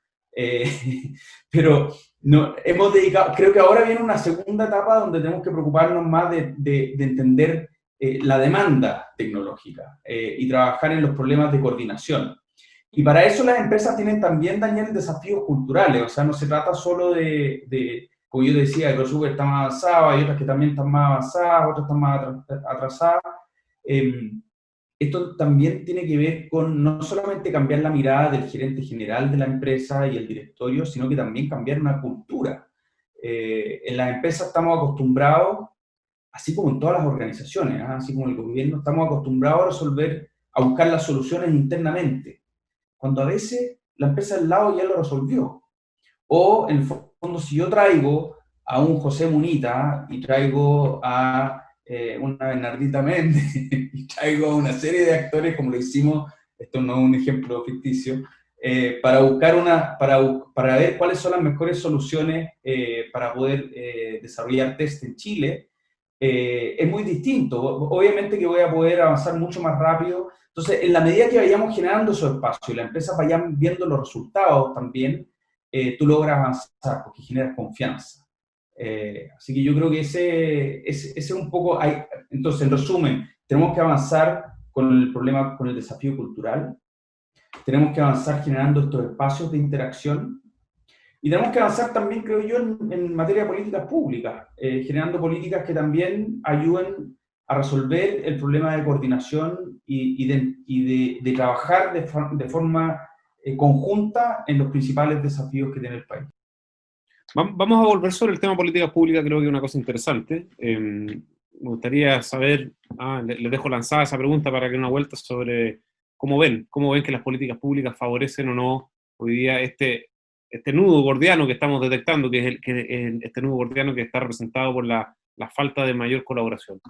Pero no, hemos dedicado, creo que ahora viene una segunda etapa donde tenemos que preocuparnos más de entender la demanda tecnológica y trabajar en los problemas de coordinación. Y para eso las empresas tienen también, Daniel, desafíos culturales. O sea, no se trata solo como yo decía, AgroSuper está más avanzado, hay otras que también están más avanzadas, otras están más atrasadas. Esto también tiene que ver con no solamente cambiar la mirada del gerente general de la empresa y el directorio, sino que también cambiar una cultura. En las empresas estamos acostumbrados, así como en todas las organizaciones, así como el gobierno, estamos acostumbrados a buscar las soluciones internamente, cuando a veces la empresa al lado ya lo resolvió. O, en el fondo, si yo traigo a un José Munita y traigo a una Bernardita Méndez y traigo a una serie de actores, como lo hicimos, esto no es un ejemplo ficticio, para buscar para ver cuáles son las mejores soluciones para poder desarrollar test en Chile, es muy distinto. Obviamente que voy a poder avanzar mucho más rápido. Entonces, en la medida que vayamos generando esos espacios y las empresas vayan viendo los resultados también, tú logras avanzar porque generas confianza. Así que yo creo que ese es un poco... Entonces, en resumen, tenemos que avanzar con el problema, con el desafío cultural. tenemos que avanzar generando estos espacios de interacción y tenemos que avanzar también, creo yo, en materia de políticas públicas, generando políticas que también ayuden a resolver el problema de coordinación y de trabajar de forma conjunta en los principales desafíos que tiene el país. Vamos a volver sobre el tema políticas públicas, creo que es una cosa interesante. Me gustaría saber, les dejo lanzada esa pregunta para que una vuelta sobre cómo ven que las políticas públicas favorecen o no hoy día este nudo gordiano que estamos detectando, que es este nudo gordiano que está representado por la falta de mayor colaboración.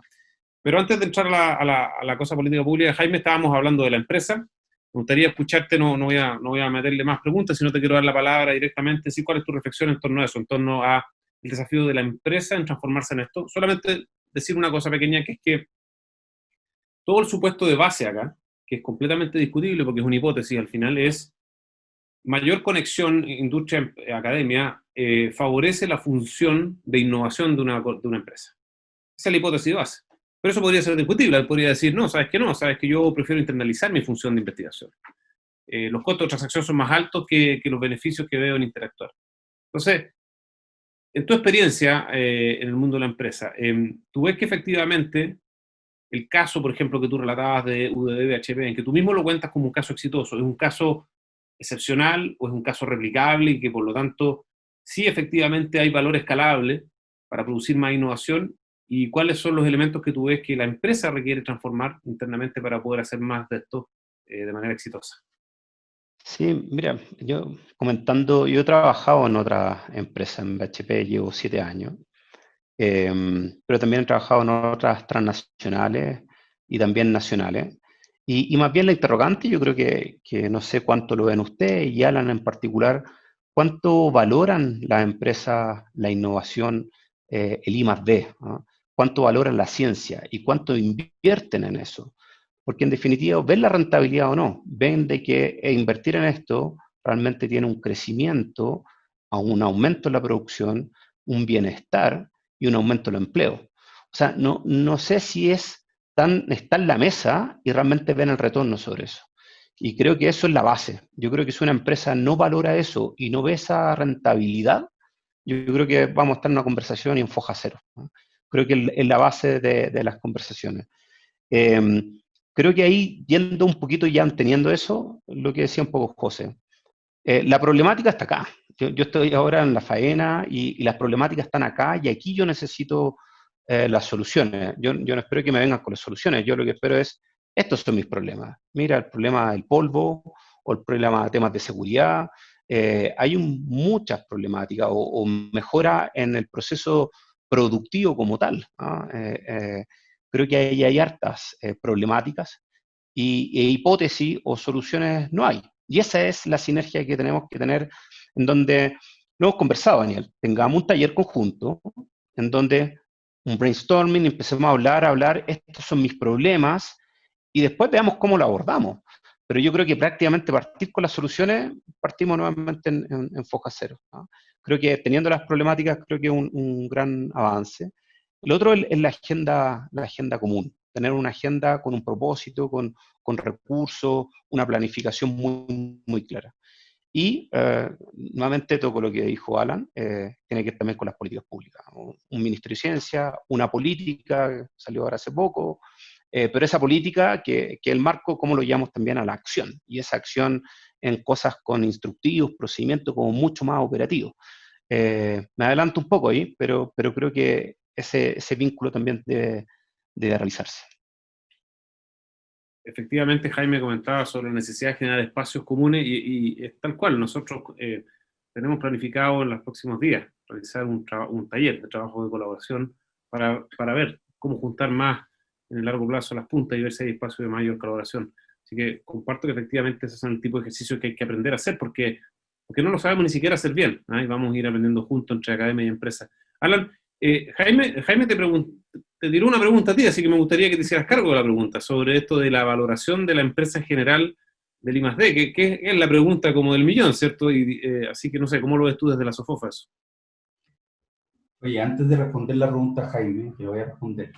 Pero antes de entrar a la cosa política pública, Jaime, estábamos hablando de la empresa. Me gustaría escucharte, no voy a meterle más preguntas, sino te quiero dar la palabra directamente. Sí, ¿cuál es tu reflexión en torno a eso, en torno a el desafío de la empresa en transformarse en esto? Solamente decir una cosa pequeña, que es que todo el supuesto de base acá, que es completamente discutible porque es una hipótesis al final, es mayor conexión industria-academia favorece la función de innovación de una empresa. Esa es la hipótesis de base. Pero eso podría ser discutible. Él podría decir, no, sabes que yo prefiero internalizar mi función de investigación. Los costos de transacción son más altos que los beneficios que veo en interactuar. Entonces, en tu experiencia en el mundo de la empresa, ¿tú ves que efectivamente el caso, por ejemplo, que tú relatabas de UDD-BHP, en que tú mismo lo cuentas como un caso exitoso, es un caso excepcional o es un caso replicable y que por lo tanto sí efectivamente hay valor escalable para producir más innovación? ¿Y cuáles son los elementos que tú ves que la empresa requiere transformar internamente para poder hacer más de esto de manera exitosa? Sí, mira, yo he trabajado en otra empresa, en BHP, llevo 7 años, pero también he trabajado en otras transnacionales y también nacionales. Y más bien la interrogante, yo creo que no sé cuánto lo ven ustedes y Alan en particular, cuánto valoran las empresas la innovación, el I+D, ¿no? Cuánto valoran la ciencia y cuánto invierten en eso. Porque en definitiva, ven la rentabilidad o no, ven de que invertir en esto realmente tiene un crecimiento, a un aumento en la producción, un bienestar y un aumento del empleo. O sea, no sé si está en la mesa y realmente ven el retorno sobre eso. Y creo que eso es la base. Yo creo que si una empresa no valora eso y no ve esa rentabilidad, yo creo que vamos a estar en una conversación y en foja cero, ¿no? Creo que es la base de las conversaciones. Creo que ahí, yendo un poquito ya teniendo eso, lo que decía un poco José, la problemática está acá. Yo estoy ahora en la faena y las problemáticas están acá y aquí yo necesito las soluciones. Yo no espero que me vengan con las soluciones, yo lo que espero es, estos son mis problemas. Mira, el problema del polvo o el problema de temas de seguridad. Hay muchas problemáticas o mejora en el proceso productivo como tal, ¿no? Creo que hay hartas problemáticas e hipótesis o soluciones no hay. Y esa es la sinergia que tenemos que tener, en donde lo hemos conversado, Daniel, tengamos un taller conjunto, en donde un brainstorming, empecemos a hablar, estos son mis problemas, y después veamos cómo lo abordamos. Pero yo creo que prácticamente partir con las soluciones, partimos nuevamente en foja cero, ¿no? Creo que teniendo las problemáticas, creo que es un gran avance. El otro es la agenda común, tener una agenda con un propósito, con recursos, una planificación muy clara. Y nuevamente toco lo que dijo Alan, tiene que ver también con las políticas públicas. Un Ministerio de Ciencia, una política, que salió ahora hace poco, pero esa política que el marco, ¿cómo lo llamamos también a la acción? Y esa acción en cosas con instructivos, procedimientos como mucho más operativos. Me adelanto un poco ahí, pero creo que ese vínculo también debe realizarse. Efectivamente, Jaime comentaba sobre la necesidad de generar espacios comunes y es tal cual. Nosotros tenemos planificado en los próximos días realizar un taller de trabajo de colaboración para ver cómo juntar más en el largo plazo las puntas y ver si hay espacio de mayor colaboración. Así que comparto que efectivamente ese es el tipo de ejercicio que hay que aprender a hacer porque no lo sabemos ni siquiera hacer bien, ¿eh? Y vamos a ir aprendiendo juntos entre academia y empresa. Alan, Jaime te tiró una pregunta a ti, así que me gustaría que te hicieras cargo de la pregunta sobre esto de la valoración de la empresa en general del I+D, que es la pregunta como del millón, ¿cierto? Así que no sé, ¿cómo lo ves tú desde la SOFOFA eso? Oye, antes de responder la pregunta, Jaime, que lo voy a responder,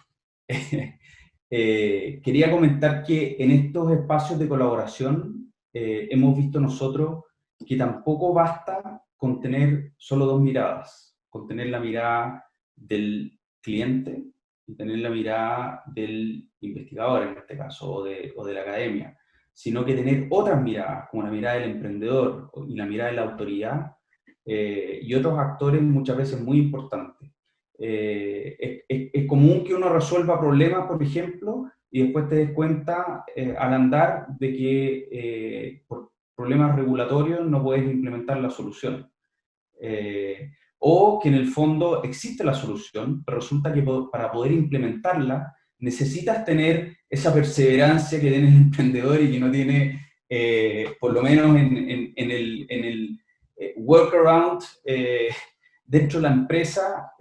quería comentar que en estos espacios de colaboración hemos visto nosotros que tampoco basta con tener solo dos miradas, con tener la mirada del cliente y tener la mirada del investigador, en este caso, o de la academia, sino que tener otras miradas, como la mirada del emprendedor y la mirada de la autoridad, y otros actores muchas veces muy importantes. Es común que uno resuelva problemas, por ejemplo, y después te des cuenta al andar de que por problemas regulatorios no puedes implementar la solución. O que en el fondo existe la solución, pero resulta que para poder implementarla necesitas tener esa perseverancia que tiene el emprendedor y que no tiene, por lo menos en el workaround dentro de la empresa,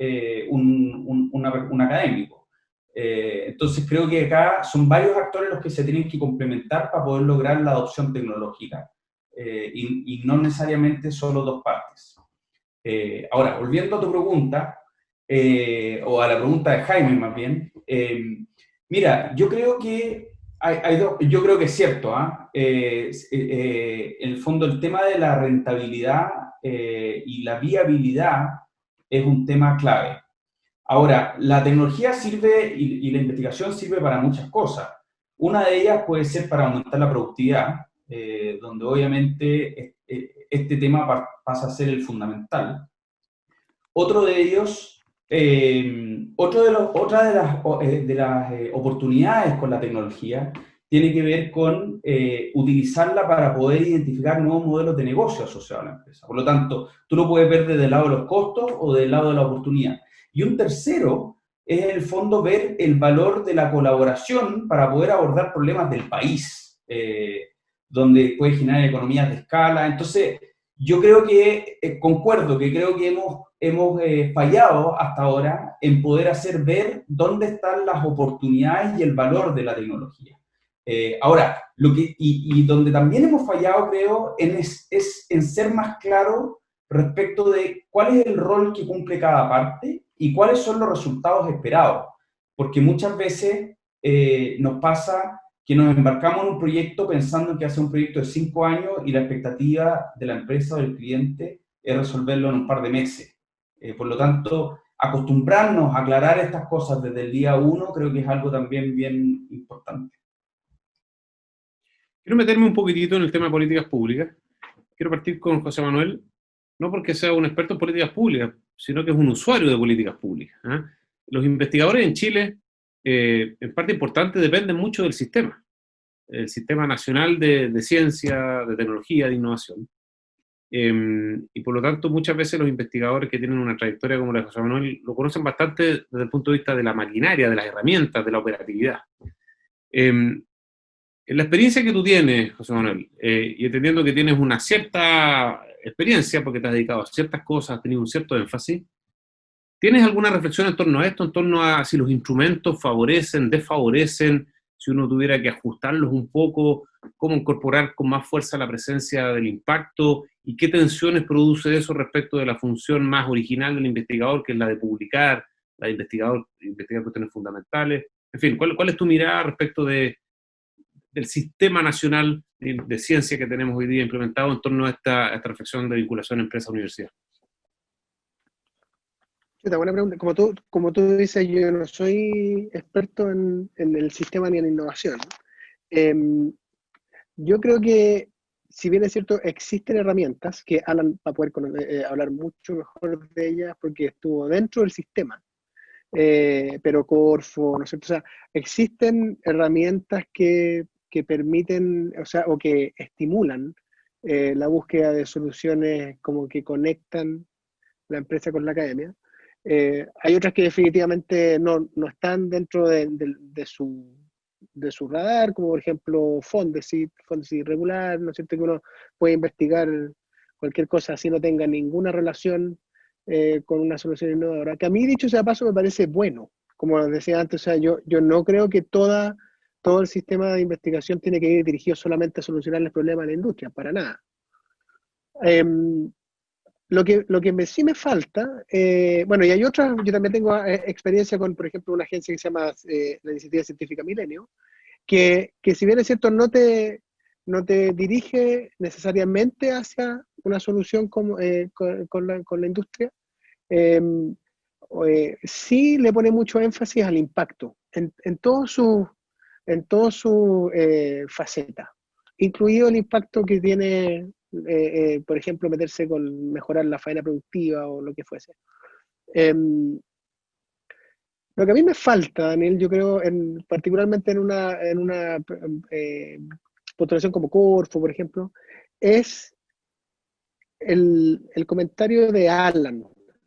un académico. Entonces creo que acá son varios actores los que se tienen que complementar para poder lograr la adopción tecnológica, y no necesariamente solo dos partes. Ahora, volviendo a tu pregunta, o a la pregunta de Jaime más bien, mira, yo creo que yo creo que es cierto, en el fondo el tema de la rentabilidad y la viabilidad es un tema clave. Ahora, la tecnología sirve y la investigación sirve para muchas cosas. Una de ellas puede ser para aumentar la productividad, donde obviamente este tema pasa a ser el fundamental. Otro de ellos, otra de las oportunidades con la tecnología tiene que ver con utilizarla para poder identificar nuevos modelos de negocio asociados a la empresa. Por lo tanto, tú lo puedes ver desde el lado de los costos o del lado de la oportunidad. Y un tercero es, en el fondo, ver el valor de la colaboración para poder abordar problemas del país, donde puede generar economías de escala. Entonces, yo creo que, concuerdo, que creo que hemos fallado hasta ahora en poder hacer ver dónde están las oportunidades y el valor de la tecnología. Ahora, donde también hemos fallado, creo, es en ser más claro respecto de cuál es el rol que cumple cada parte y cuáles son los resultados esperados. Porque muchas veces nos pasa que nos embarcamos en un proyecto pensando en que hace un proyecto de 5 años y la expectativa de la empresa o del cliente es resolverlo en un par de meses. Por lo tanto, acostumbrarnos a aclarar estas cosas desde el día 1 creo que es algo también bien importante. Quiero meterme un poquitito en el tema de políticas públicas. Quiero partir con José Manuel, no porque sea un experto en políticas públicas, sino que es un usuario de políticas públicas. Los investigadores en Chile, en parte importante, dependen mucho del sistema. El Sistema Nacional de Ciencia, de Tecnología, de Innovación. Y por lo tanto, muchas veces los investigadores que tienen una trayectoria como la de José Manuel lo conocen bastante desde el punto de vista de la maquinaria, de las herramientas, de la operatividad. En la experiencia que tú tienes, José Manuel, y entendiendo que tienes una cierta experiencia, porque te has dedicado a ciertas cosas, has tenido un cierto énfasis, ¿tienes alguna reflexión en torno a esto, en torno a si los instrumentos favorecen, desfavorecen, si uno tuviera que ajustarlos un poco, cómo incorporar con más fuerza la presencia del impacto y qué tensiones produce eso respecto de la función más original del investigador, que es la de publicar, la de investigar cuestiones fundamentales? En fin, ¿cuál es tu mirada respecto del sistema nacional de ciencia que tenemos hoy día implementado en torno a esta reflexión de vinculación empresa-universidad? Buena pregunta. Como tú dices, yo no soy experto en el sistema ni en innovación. Yo creo que, si bien es cierto, existen herramientas que Alan va a poder hablar mucho mejor de ellas porque estuvo dentro del sistema. Pero Corfo, ¿no es cierto? O sea, existen herramientas que permiten, o sea, o que estimulan la búsqueda de soluciones como que conectan la empresa con la academia. Hay otras que definitivamente no están dentro de su radar, como por ejemplo Fondesit regular, ¿no es cierto? Que uno puede investigar cualquier cosa así no tenga ninguna relación con una solución innovadora, que a mí, dicho sea paso, me parece bueno. Como decía antes, o sea, yo no creo que todo el sistema de investigación tiene que ir dirigido solamente a solucionar los problemas de la industria, para nada. Lo que sí me falta, bueno, y hay otras, yo también tengo experiencia con, por ejemplo, una agencia que se llama la Iniciativa Científica Milenio, que si bien es cierto no te no te dirige necesariamente hacia una solución como, con la industria. Sí le pone mucho énfasis al impacto en todas sus facetas, incluido el impacto que tiene, por ejemplo, meterse con mejorar la faena productiva o lo que fuese. Lo que a mí me falta, Daniel, yo creo, particularmente en una postulación como Corfo, por ejemplo, es el comentario de Alan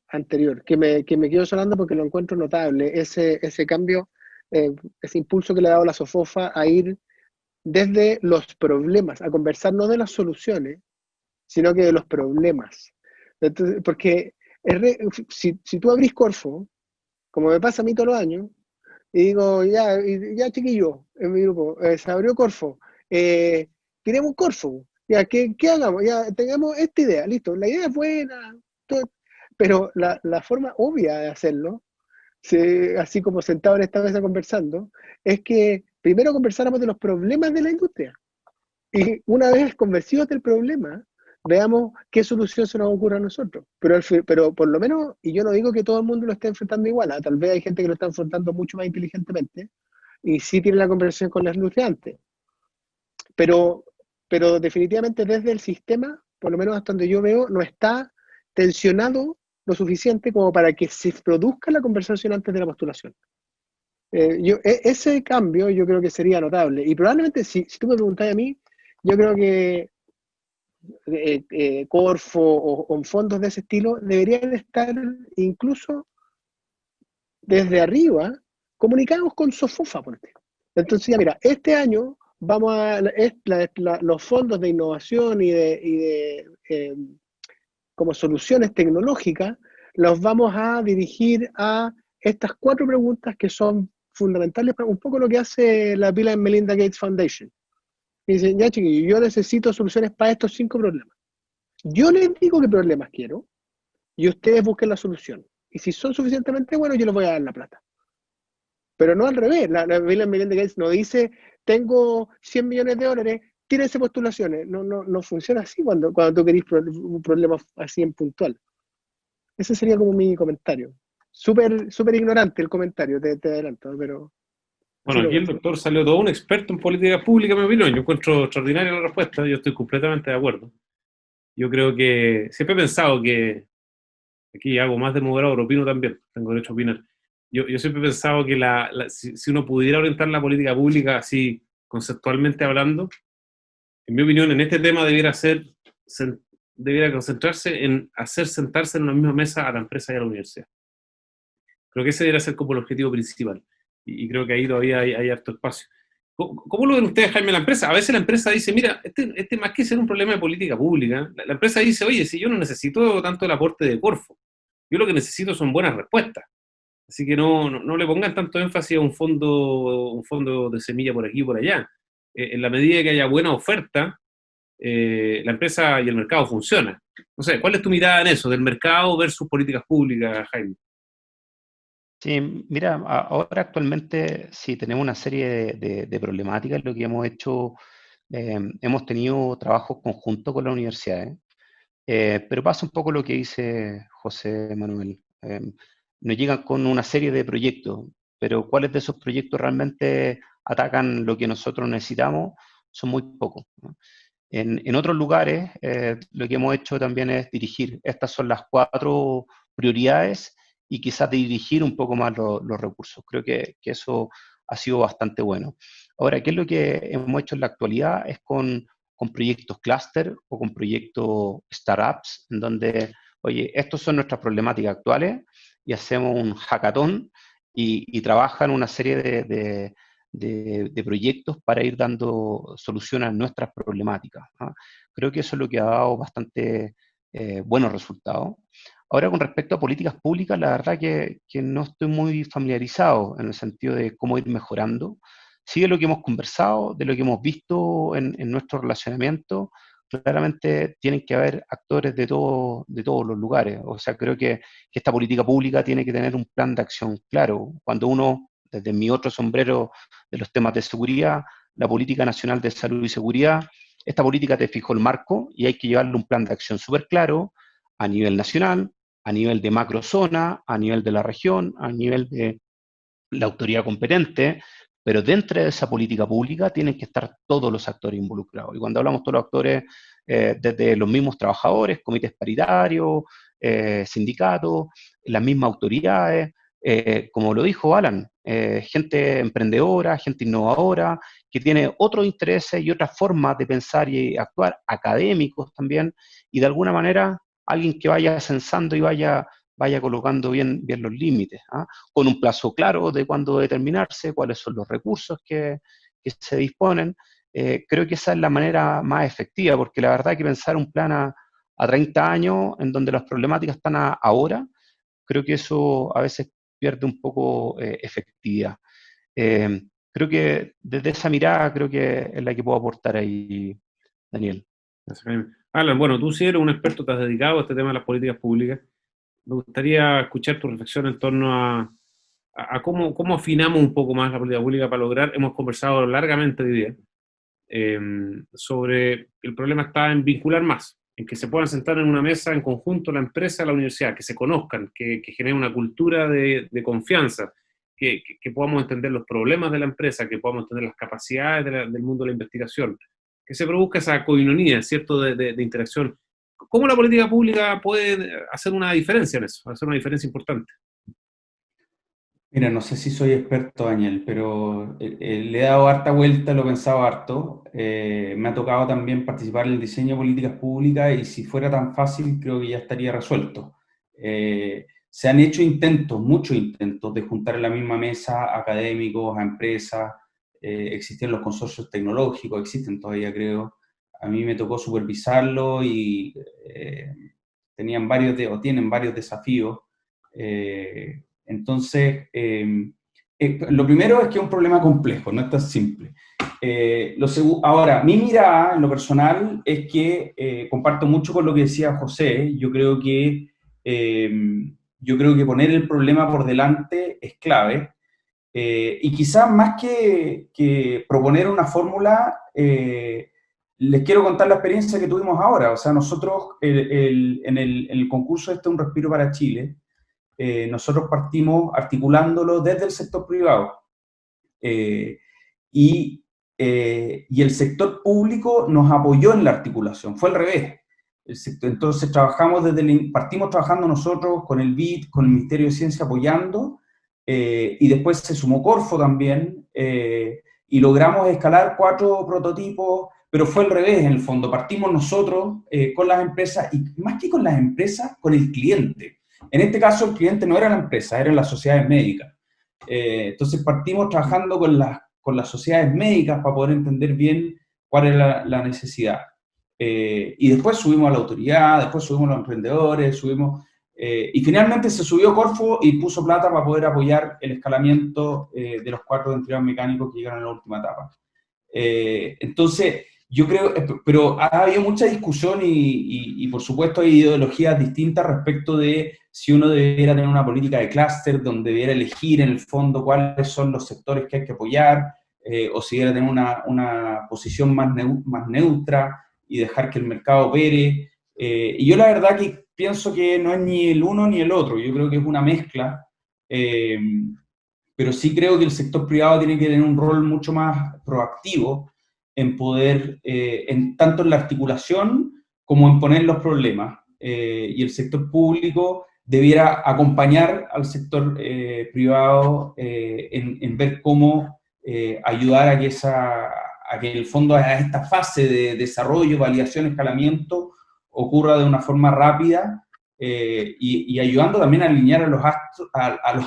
anterior, que me quedó sonando porque lo encuentro notable, ese cambio, ese impulso que le ha dado la SOFOFA a ir desde los problemas, a conversar no de las soluciones, sino que de los problemas. Entonces, porque si tú abrís Corfo, como me pasa a mí todos los años, y digo, ya chiquillo, en mi grupo, se abrió Corfo, queremos un Corfo, ya, ¿qué hagamos? Ya tengamos esta idea, listo, la idea es buena, pero la forma obvia de hacerlo, así como sentado en esta mesa conversando, es que primero conversáramos de los problemas de la industria. Y una vez convencidos del problema, veamos qué solución se nos ocurre a nosotros. Pero por lo menos, y yo no digo que todo el mundo lo esté enfrentando igual, tal vez hay gente que lo está enfrentando mucho más inteligentemente, y sí tiene la conversación con la industria antes. Pero definitivamente desde el sistema, por lo menos hasta donde yo veo, no está tensionado lo suficiente como para que se produzca la conversación antes de la postulación. Ese cambio yo creo que sería notable. Y probablemente, si tú me preguntas a mí, yo creo que Corfo o fondos de ese estilo deberían estar incluso desde arriba comunicados con SOFOFA. Entonces, ya mira, este año vamos a los fondos de innovación y de como soluciones tecnológicas, los vamos a dirigir a estas 4 preguntas que son fundamentales para un poco lo que hace la Bill and Melinda Gates Foundation. Y dicen, ya chiquillos, yo necesito soluciones para estos 5 problemas. Yo les digo qué problemas quiero y ustedes busquen la solución. Y si son suficientemente buenos, yo les voy a dar la plata. Pero no al revés. La Bill and Melinda Gates no dice, tengo $100 millones, tírense postulaciones. No funciona así cuando tú querís un problema así en puntual. Ese sería como mi comentario. Súper ignorante el comentario, te adelanto, pero... Bueno, aquí el doctor salió todo un experto en política pública, me opinión. Yo encuentro extraordinaria la respuesta, yo estoy completamente de acuerdo. Yo creo que siempre he pensado que, aquí hago más de moderador, opino también, tengo derecho a opinar. Yo siempre he pensado que si uno pudiera orientar la política pública así conceptualmente hablando, en mi opinión, en este tema debiera concentrarse en hacer sentarse en una misma mesa a la empresa y a la universidad. Creo que ese debería ser como el objetivo principal. Y creo que ahí todavía hay harto espacio. ¿Cómo lo ven ustedes, Jaime, la empresa? A veces la empresa dice, mira, este más que ser un problema de política pública, la empresa dice, oye, si yo no necesito tanto el aporte de Corfo, yo lo que necesito son buenas respuestas. Así que no le pongan tanto énfasis a un fondo de semilla por aquí y por allá. En la medida que haya buena oferta, la empresa y el mercado funcionan. No sé, ¿cuál es tu mirada en eso, del mercado versus políticas públicas, Jaime? Sí, mira, ahora actualmente sí tenemos una serie de problemáticas. Lo que hemos hecho, hemos tenido trabajos conjuntos con las universidades, pero pasa un poco lo que dice José Manuel. Nos llegan con una serie de proyectos, pero ¿cuáles de esos proyectos realmente atacan lo que nosotros necesitamos? Son muy pocos, ¿no? En otros lugares, lo que hemos hecho también es dirigir. Estas son las 4 prioridades y quizás dirigir un poco más los recursos. Creo que eso ha sido bastante bueno. Ahora, ¿qué es lo que hemos hecho en la actualidad? Es con proyectos clúster o con proyectos startups, en donde, oye, estas son nuestras problemáticas actuales y hacemos un hackathon y trabajan una serie de proyectos para ir dando solución a nuestras problemáticas, ¿no? Creo que eso es lo que ha dado bastante buenos resultados. Ahora, con respecto a políticas públicas, la verdad que no estoy muy familiarizado en el sentido de cómo ir mejorando. Sí, de lo que hemos conversado, de lo que hemos visto en nuestro relacionamiento, claramente tienen que haber actores de todos los lugares. O sea, creo que esta política pública tiene que tener un plan de acción claro. Cuando uno, desde mi otro sombrero de los temas de seguridad, la Política Nacional de Salud y Seguridad, esta política te fijó el marco y hay que llevarle un plan de acción súper claro a nivel nacional, a nivel de macrozona, a nivel de la región, a nivel de la autoridad competente, pero dentro de esa política pública tienen que estar todos los actores involucrados. Y cuando hablamos de todos los actores, desde los mismos trabajadores, comités paritarios, sindicatos, las mismas autoridades, como lo dijo Alan, gente emprendedora, gente innovadora, que tiene otros intereses y otras formas de pensar y actuar, académicos también, y de alguna manera alguien que vaya censando y vaya colocando bien los límites, ¿ah? Con un plazo claro de cuándo determinarse, cuáles son los recursos que se disponen. Creo que esa es la manera más efectiva, porque la verdad que pensar un plan a 30 años en donde las problemáticas están ahora, creo que eso a veces pierde un poco efectividad. Creo que desde esa mirada creo que es la que puedo aportar ahí, Daniel. Gracias, Jaime. Alan, bueno, tú sí eres un experto, te has dedicado a este tema de las políticas públicas. Me gustaría escuchar tu reflexión en torno a cómo afinamos un poco más la política pública para lograr, hemos conversado largamente hoy día, sobre el problema está en vincular más, en que se puedan sentar en una mesa en conjunto la empresa y la universidad, que se conozcan, que genere una cultura de confianza, que podamos entender los problemas de la empresa, que podamos entender las capacidades del mundo de la investigación, que se produzca esa coinonía, ¿cierto?, de interacción. ¿Cómo la política pública puede hacer una diferencia en eso, hacer una diferencia importante? Mira, no sé si soy experto, Daniel, pero le he dado harta vuelta, lo he pensado harto. Me ha tocado también participar en el diseño de políticas públicas y si fuera tan fácil, creo que ya estaría resuelto. Se han hecho intentos, muchos intentos, de juntar en la misma mesa a académicos, a empresas. Existen los consorcios tecnológicos, existen todavía, creo. A mí me tocó supervisarlo y tienen varios desafíos. Entonces, lo primero es que es un problema complejo, no es tan simple. Ahora, mi mirada en lo personal es que comparto mucho con lo que decía José. Yo creo que poner el problema por delante es clave. Y quizás más que proponer una fórmula, les quiero contar la experiencia que tuvimos ahora. O sea, nosotros en el concurso Un Respiro para Chile, nosotros partimos articulándolo desde el sector privado. Y el sector público nos apoyó en la articulación, fue al revés. Entonces partimos trabajando nosotros con el BID, con el Ministerio de Ciencia apoyando, y después se sumó Corfo también, y logramos escalar 4 prototipos, pero fue al revés en el fondo. Partimos nosotros con las empresas, y más que con las empresas, con el cliente. En este caso el cliente no era la empresa, eran las sociedades médicas. Entonces partimos trabajando con las sociedades médicas para poder entender bien cuál era la necesidad. Y después subimos a la autoridad, después subimos a los emprendedores, y finalmente se subió Corfo y puso plata para poder apoyar el escalamiento de los 4 dentrillados mecánicos que llegaron en la última etapa. Entonces, yo creo, pero ha habido mucha discusión y por supuesto hay ideologías distintas respecto de si uno debiera tener una política de clúster donde debiera elegir en el fondo cuáles son los sectores que hay que apoyar, o si debiera tener una posición más neutra y dejar que el mercado opere. Y yo la verdad que pienso que no es ni el uno ni el otro, yo creo que es una mezcla, pero sí creo que el sector privado tiene que tener un rol mucho más proactivo en poder, tanto en la articulación como en poner los problemas, y el sector público debiera acompañar al sector privado en ver cómo ayudar a que en el fondo a esta fase de desarrollo, validación, escalamiento ocurra de una forma rápida, y ayudando también a alinear a los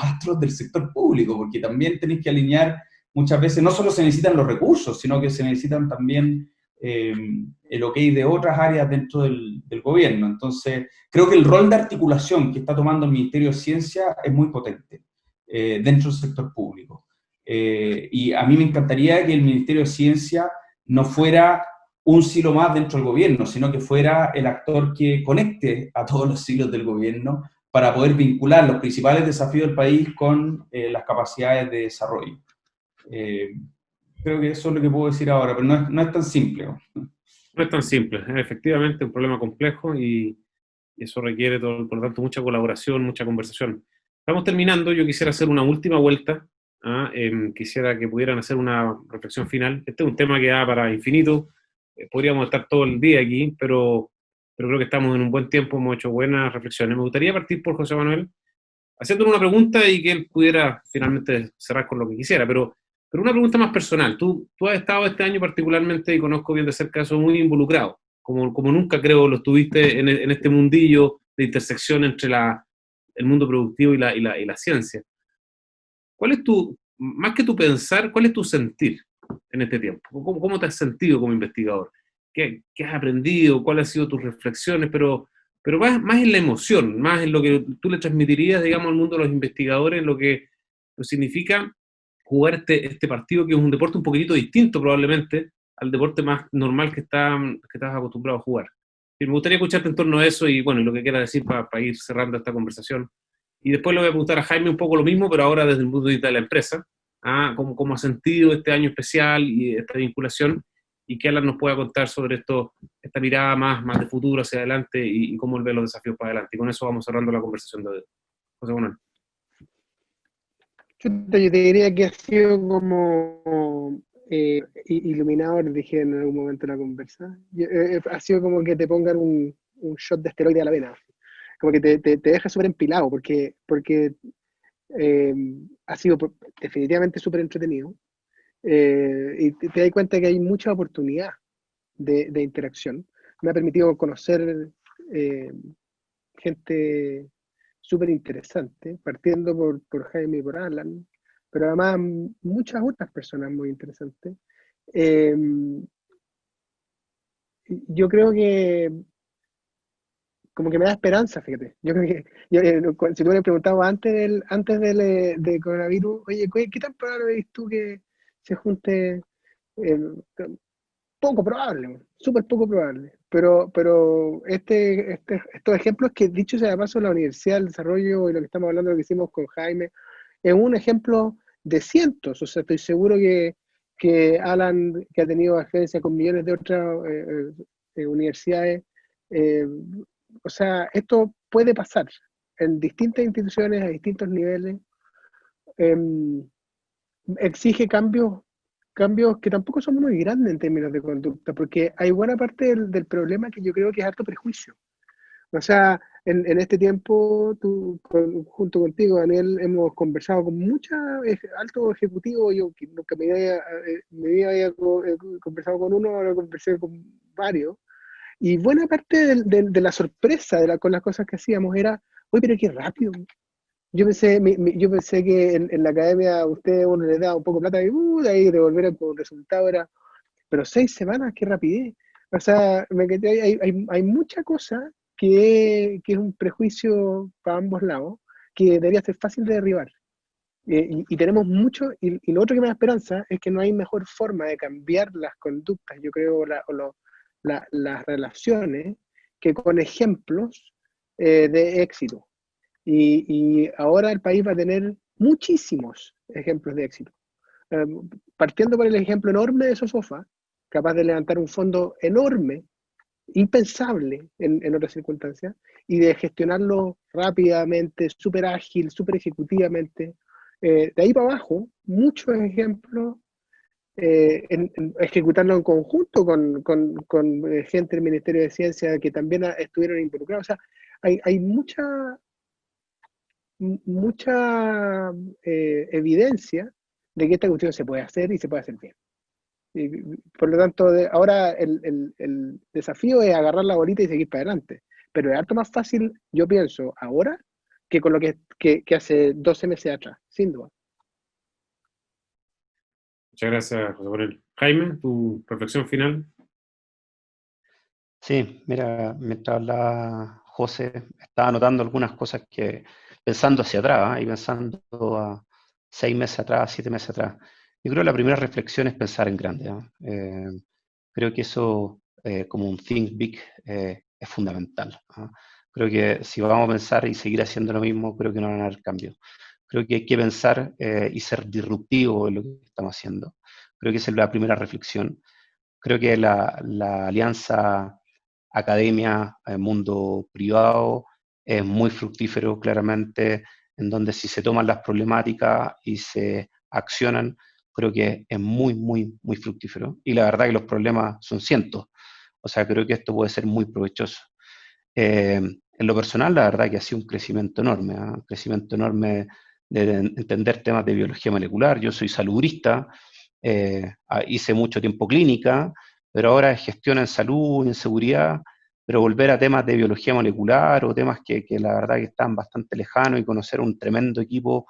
astros del sector público, porque también tenéis que alinear. Muchas veces no solo se necesitan los recursos, sino que se necesitan también el ok de otras áreas dentro del gobierno. Entonces, creo que el rol de articulación que está tomando el Ministerio de Ciencia es muy potente dentro del sector público. Y a mí me encantaría que el Ministerio de Ciencia no fuera un silo más dentro del gobierno, sino que fuera el actor que conecte a todos los silos del gobierno para poder vincular los principales desafíos del país con las capacidades de desarrollo. Creo que eso es lo que puedo decir ahora, pero no es tan simple, ¿no? No es tan simple, es efectivamente un problema complejo y eso requiere, por lo tanto, mucha colaboración, mucha conversación. Estamos terminando, yo quisiera hacer una última vuelta, quisiera que pudieran hacer una reflexión final. Este es un tema que da para infinito, podríamos estar todo el día aquí, pero creo que estamos en un buen tiempo, hemos hecho buenas reflexiones. Me gustaría partir por José Manuel, haciéndole una pregunta y que él pudiera finalmente cerrar con lo que quisiera, pero una pregunta más personal. Tú has estado este año particularmente, y conozco bien de cerca eso, muy involucrado, como nunca creo lo estuviste en este mundillo de intersección entre el mundo productivo y la ciencia. ¿Cuál es más que tu pensar, cuál es tu sentir en este tiempo? ¿Cómo te has sentido como investigador? ¿Qué has aprendido? ¿Cuáles han sido tus reflexiones? Pero más en la emoción, más en lo que tú le transmitirías, digamos, al mundo de los investigadores, en lo que significa jugar este partido, que es un deporte un poquitito distinto probablemente al deporte más normal que estás acostumbrado a jugar. Y me gustaría escucharte en torno a eso y, bueno, y lo que quieras decir para ir cerrando esta conversación. Y después le voy a preguntar a Jaime un poco lo mismo, pero ahora desde el punto de vista de la empresa, cómo ha sentido este año especial y esta vinculación, y que Alan nos pueda contar sobre esta mirada más de futuro hacia adelante y cómo él ve los desafíos para adelante. Y con eso vamos cerrando la conversación de hoy. José Manuel. Yo te diría que ha sido como iluminador, dije en algún momento en la conversa. Ha sido como que te pongan un shot de esteroide a la vena. Como que te deja súper empilado, porque ha sido definitivamente súper entretenido. Y te das cuenta que hay mucha oportunidad de interacción. Me ha permitido conocer gente súper interesante, partiendo por Jaime y por Alan, pero además muchas otras personas muy interesantes. Eh, yo creo que como que me da esperanza, fíjate. Yo creo que si tú me preguntabas del coronavirus, oye, ¿qué tan probable ves tú que se junte? Eh, Poco probable, súper poco probable. Pero estos ejemplos que, dicho sea de paso, la Universidad del Desarrollo y lo que estamos hablando, lo que hicimos con Jaime, es un ejemplo de cientos. O sea, estoy seguro que Alan, que ha tenido agencia con millones de otras universidades, eh, o sea, esto puede pasar en distintas instituciones, a distintos niveles. Exige cambios que tampoco son muy grandes en términos de conducta, porque hay buena parte del problema que yo creo que es harto prejuicio. O sea, en este tiempo, junto contigo, Daniel, hemos conversado con muchos altos ejecutivos. Yo que nunca había conversado con uno, ahora conversé con varios. Y buena parte de la sorpresa con las cosas que hacíamos era, oye, pero qué rápido. Yo pensé que en la academia a ustedes uno les da un poco de plata y de ahí devolver con resultado era, pero 6 semanas, qué rapidez. O sea, hay mucha cosa que es un prejuicio para ambos lados, que debería ser fácil de derribar. Y tenemos mucho, y lo otro que me da esperanza es que no hay mejor forma de cambiar las conductas, yo creo, las relaciones, que con ejemplos de éxito. Y ahora el país va a tener muchísimos ejemplos de éxito. Partiendo por el ejemplo enorme de Sofofa, capaz de levantar un fondo enorme, impensable en otras circunstancias, y de gestionarlo rápidamente, súper ágil, súper ejecutivamente. De ahí para abajo, muchos ejemplos, ejecutarlo en conjunto con gente del Ministerio de Ciencia que también estuvieron involucrados. O sea, hay mucha evidencia de que esta cuestión se puede hacer y se puede hacer bien. Y, por lo tanto, ahora el desafío es agarrar la bolita y seguir para adelante. Pero es harto más fácil, yo pienso, ahora que con lo que hace 12 meses atrás, sin duda. Muchas gracias, José Manuel. Jaime, tu reflexión final. Sí, mira, mientras hablaba José, estaba anotando algunas cosas que, pensando hacia atrás, y pensando a 6 meses atrás, 7 meses atrás. Yo creo que la primera reflexión es pensar en grande. Creo que eso, como un think big, es fundamental. Creo que si vamos a pensar y seguir haciendo lo mismo, creo que no van a haber cambios. Creo que hay que pensar y ser disruptivo en lo que estamos haciendo. Creo que esa es la primera reflexión. Creo que la alianza academia-mundo privado es muy fructífero, claramente, en donde si se toman las problemáticas y se accionan, creo que es muy, muy, muy fructífero. Y la verdad que los problemas son cientos. O sea, creo que esto puede ser muy provechoso. En lo personal, la verdad que ha sido un crecimiento enorme, un crecimiento enorme de entender temas de biología molecular. Yo soy salubrista, hice mucho tiempo clínica, pero ahora es gestión en salud, en seguridad, pero volver a temas de biología molecular o temas que la verdad que están bastante lejanos y conocer un tremendo equipo.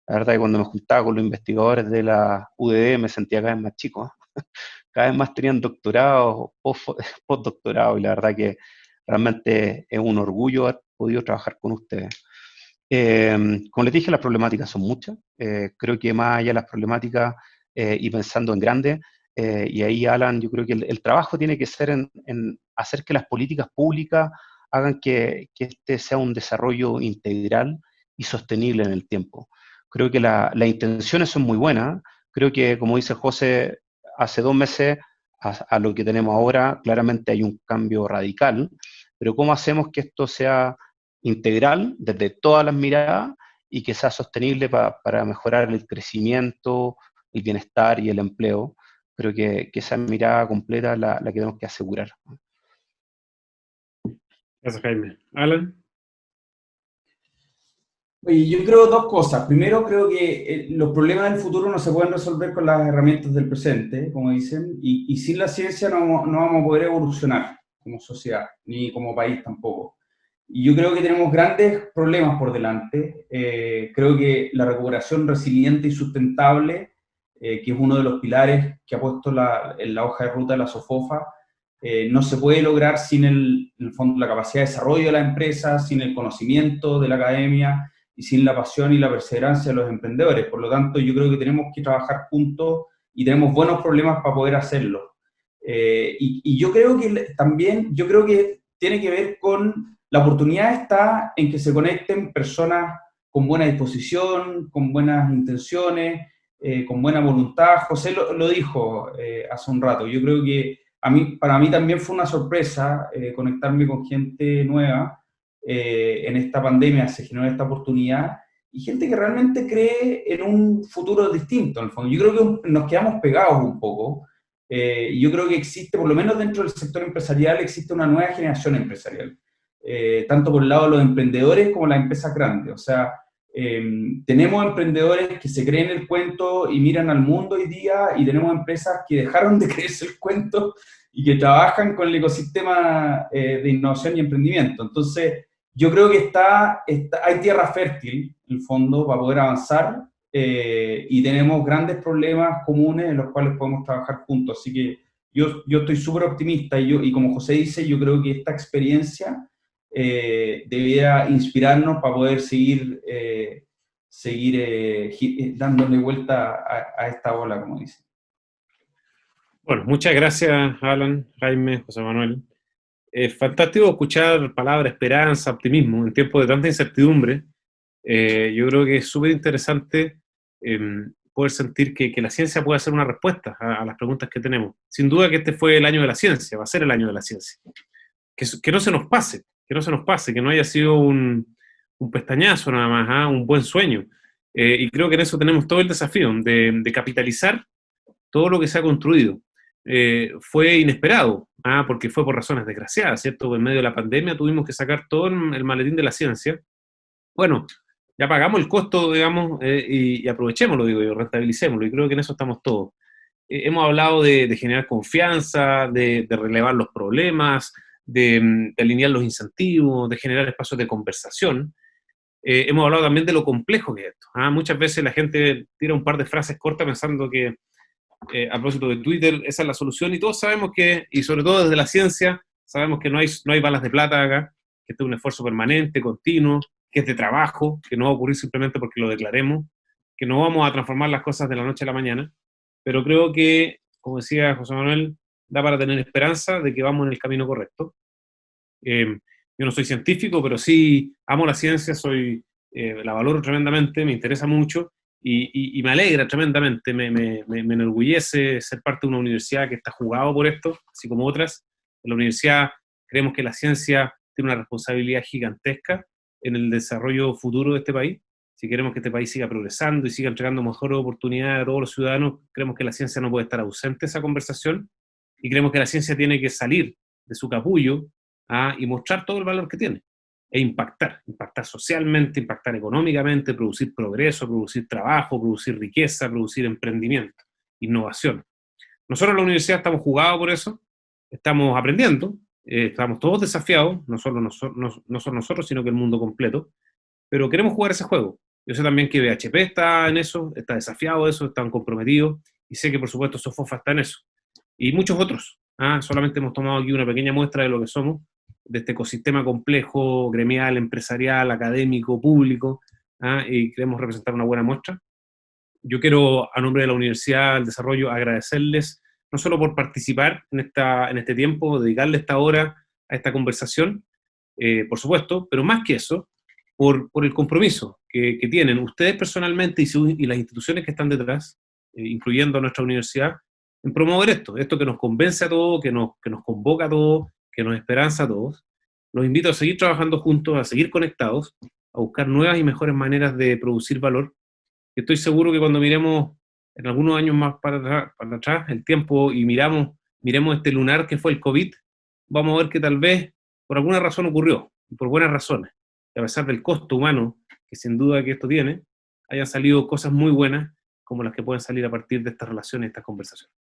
La verdad que cuando me juntaba con los investigadores de la UDD me sentía cada vez más chico, ¿eh? Cada vez más tenían doctorados, postdoctorados, y la verdad que realmente es un orgullo haber podido trabajar con ustedes. Como les dije, las problemáticas son muchas. Creo que más allá de las problemáticas y pensando en grande, y ahí, Alan, yo creo que el trabajo tiene que ser en hacer que las políticas públicas hagan que este sea un desarrollo integral y sostenible en el tiempo. Creo que las intenciones son muy buenas. Creo que, como dice José, hace 2 meses a lo que tenemos ahora, claramente hay un cambio radical, pero ¿cómo hacemos que esto sea integral desde todas las miradas y que sea sostenible para mejorar el crecimiento, el bienestar y el empleo? Creo que esa mirada completa la que tenemos que asegurar. Gracias, Jaime. Alan. Oye, yo creo 2 cosas. Primero, creo que los problemas del futuro no se pueden resolver con las herramientas del presente, como dicen, y sin la ciencia no vamos a poder evolucionar como sociedad, ni como país tampoco. Y yo creo que tenemos grandes problemas por delante. Creo que la recuperación resiliente y sustentable, que es uno de los pilares que ha puesto en la hoja de ruta de la SOFOFA, no se puede lograr sin en el fondo, la capacidad de desarrollo de la empresa, sin el conocimiento de la academia y sin la pasión y la perseverancia de los emprendedores. Por lo tanto, yo creo que tenemos que trabajar juntos y tenemos buenos problemas para poder hacerlo. Y yo creo que también, yo creo que tiene que ver con, la oportunidad está en que se conecten personas con buena disposición, con buenas intenciones, con buena voluntad. José lo dijo hace un rato. Yo creo que para mí también fue una sorpresa conectarme con gente nueva. En esta pandemia se generó esta oportunidad y gente que realmente cree en un futuro distinto, en el fondo. Yo creo que nos quedamos pegados un poco. Y yo creo que existe, por lo menos dentro del sector empresarial, existe una nueva generación empresarial. Tanto por el lado de los emprendedores como las empresas grandes. O sea, tenemos emprendedores que se creen el cuento y miran al mundo hoy día, y tenemos empresas que dejaron de creerse el cuento y que trabajan con el ecosistema de innovación y emprendimiento. Entonces, yo creo que hay tierra fértil, en el fondo, para poder avanzar, y tenemos grandes problemas comunes en los cuales podemos trabajar juntos. Así que yo estoy súper optimista y como José dice, yo creo que esta experiencia debiera inspirarnos para poder seguir dándole vuelta a esta ola, como dice. Bueno, muchas gracias, Alan, Jaime, José Manuel. Es fantástico escuchar palabras, esperanza, optimismo en tiempos de tanta incertidumbre. Yo creo que es súper interesante poder sentir que la ciencia puede ser una respuesta a las preguntas que tenemos. Sin duda que este fue el año de la ciencia, va a ser el año de la ciencia. Que no se nos pase, que no haya sido un pestañazo nada más, un buen sueño. Y creo que en eso tenemos todo el desafío de capitalizar todo lo que se ha construido. Fue inesperado, porque fue por razones desgraciadas, ¿cierto? En medio de la pandemia tuvimos que sacar todo el maletín de la ciencia. Bueno, ya pagamos el costo, digamos, y aprovechémoslo, digo yo, rentabilicémoslo, y creo que en eso estamos todos. Hemos hablado de generar confianza, de relevar los problemas, de alinear los incentivos, de generar espacios de conversación. Hemos hablado también de lo complejo que es esto. Muchas veces la gente tira un par de frases cortas pensando que, a propósito de Twitter, esa es la solución, y todos sabemos que, y sobre todo desde la ciencia, sabemos que no hay balas de plata acá, que este es un esfuerzo permanente, continuo, que es de trabajo, que no va a ocurrir simplemente porque lo declaremos, que no vamos a transformar las cosas de la noche a la mañana, pero creo que, como decía José Manuel, da para tener esperanza de que vamos en el camino correcto. Yo no soy científico, pero sí amo la ciencia, la valoro tremendamente, me interesa mucho, Y me alegra tremendamente, me enorgullece ser parte de una universidad que está jugado por esto, así como otras. En la universidad creemos que la ciencia tiene una responsabilidad gigantesca en el desarrollo futuro de este país. Si queremos que este país siga progresando y siga entregando mejores oportunidades a todos los ciudadanos, creemos que la ciencia no puede estar ausente de esa conversación, y creemos que la ciencia tiene que salir de su capullo y mostrar todo el valor que tiene, e impactar socialmente, impactar económicamente, producir progreso, producir trabajo, producir riqueza, producir emprendimiento, innovación. Nosotros en la universidad estamos jugados por eso, estamos aprendiendo, estamos todos desafiados, no solo nosotros, sino que el mundo completo, pero queremos jugar ese juego. Yo sé también que BHP está en eso, está desafiado de eso, están comprometidos, y sé que por supuesto SOFOFA está en eso, y muchos otros. Solamente hemos tomado aquí una pequeña muestra de lo que somos, de este ecosistema complejo, gremial, empresarial, académico, público, y queremos representar una buena muestra. Yo quiero, a nombre de la Universidad del Desarrollo, agradecerles no solo por participar en este tiempo, dedicarle esta hora a esta conversación, por supuesto, pero más que eso, por el compromiso que tienen ustedes personalmente y las instituciones que están detrás, incluyendo a nuestra universidad, en promover esto que nos convence a todos, que nos convoca a todos, que nos esperanza a todos. Los invito a seguir trabajando juntos, a seguir conectados, a buscar nuevas y mejores maneras de producir valor. Estoy seguro que cuando miremos en algunos años más para atrás el tiempo y miremos este lunar que fue el COVID, vamos a ver que tal vez por alguna razón ocurrió, y por buenas razones. Y a pesar del costo humano que sin duda que esto tiene, hayan salido cosas muy buenas como las que pueden salir a partir de estas relaciones, estas conversaciones.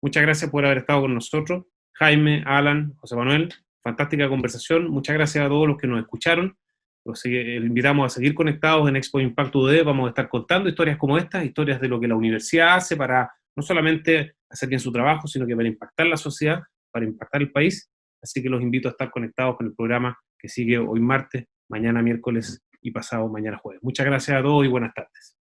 Muchas gracias por haber estado con nosotros. Jaime, Alan, José Manuel, fantástica conversación. Muchas gracias a todos los que nos escucharon. Los invitamos a seguir conectados en Expo Impact UD. Vamos a estar contando historias como estas, historias de lo que la universidad hace para no solamente hacer bien su trabajo, sino que para impactar la sociedad, para impactar el país. Así que los invito a estar conectados con el programa que sigue hoy martes, mañana miércoles y pasado mañana jueves. Muchas gracias a todos y buenas tardes.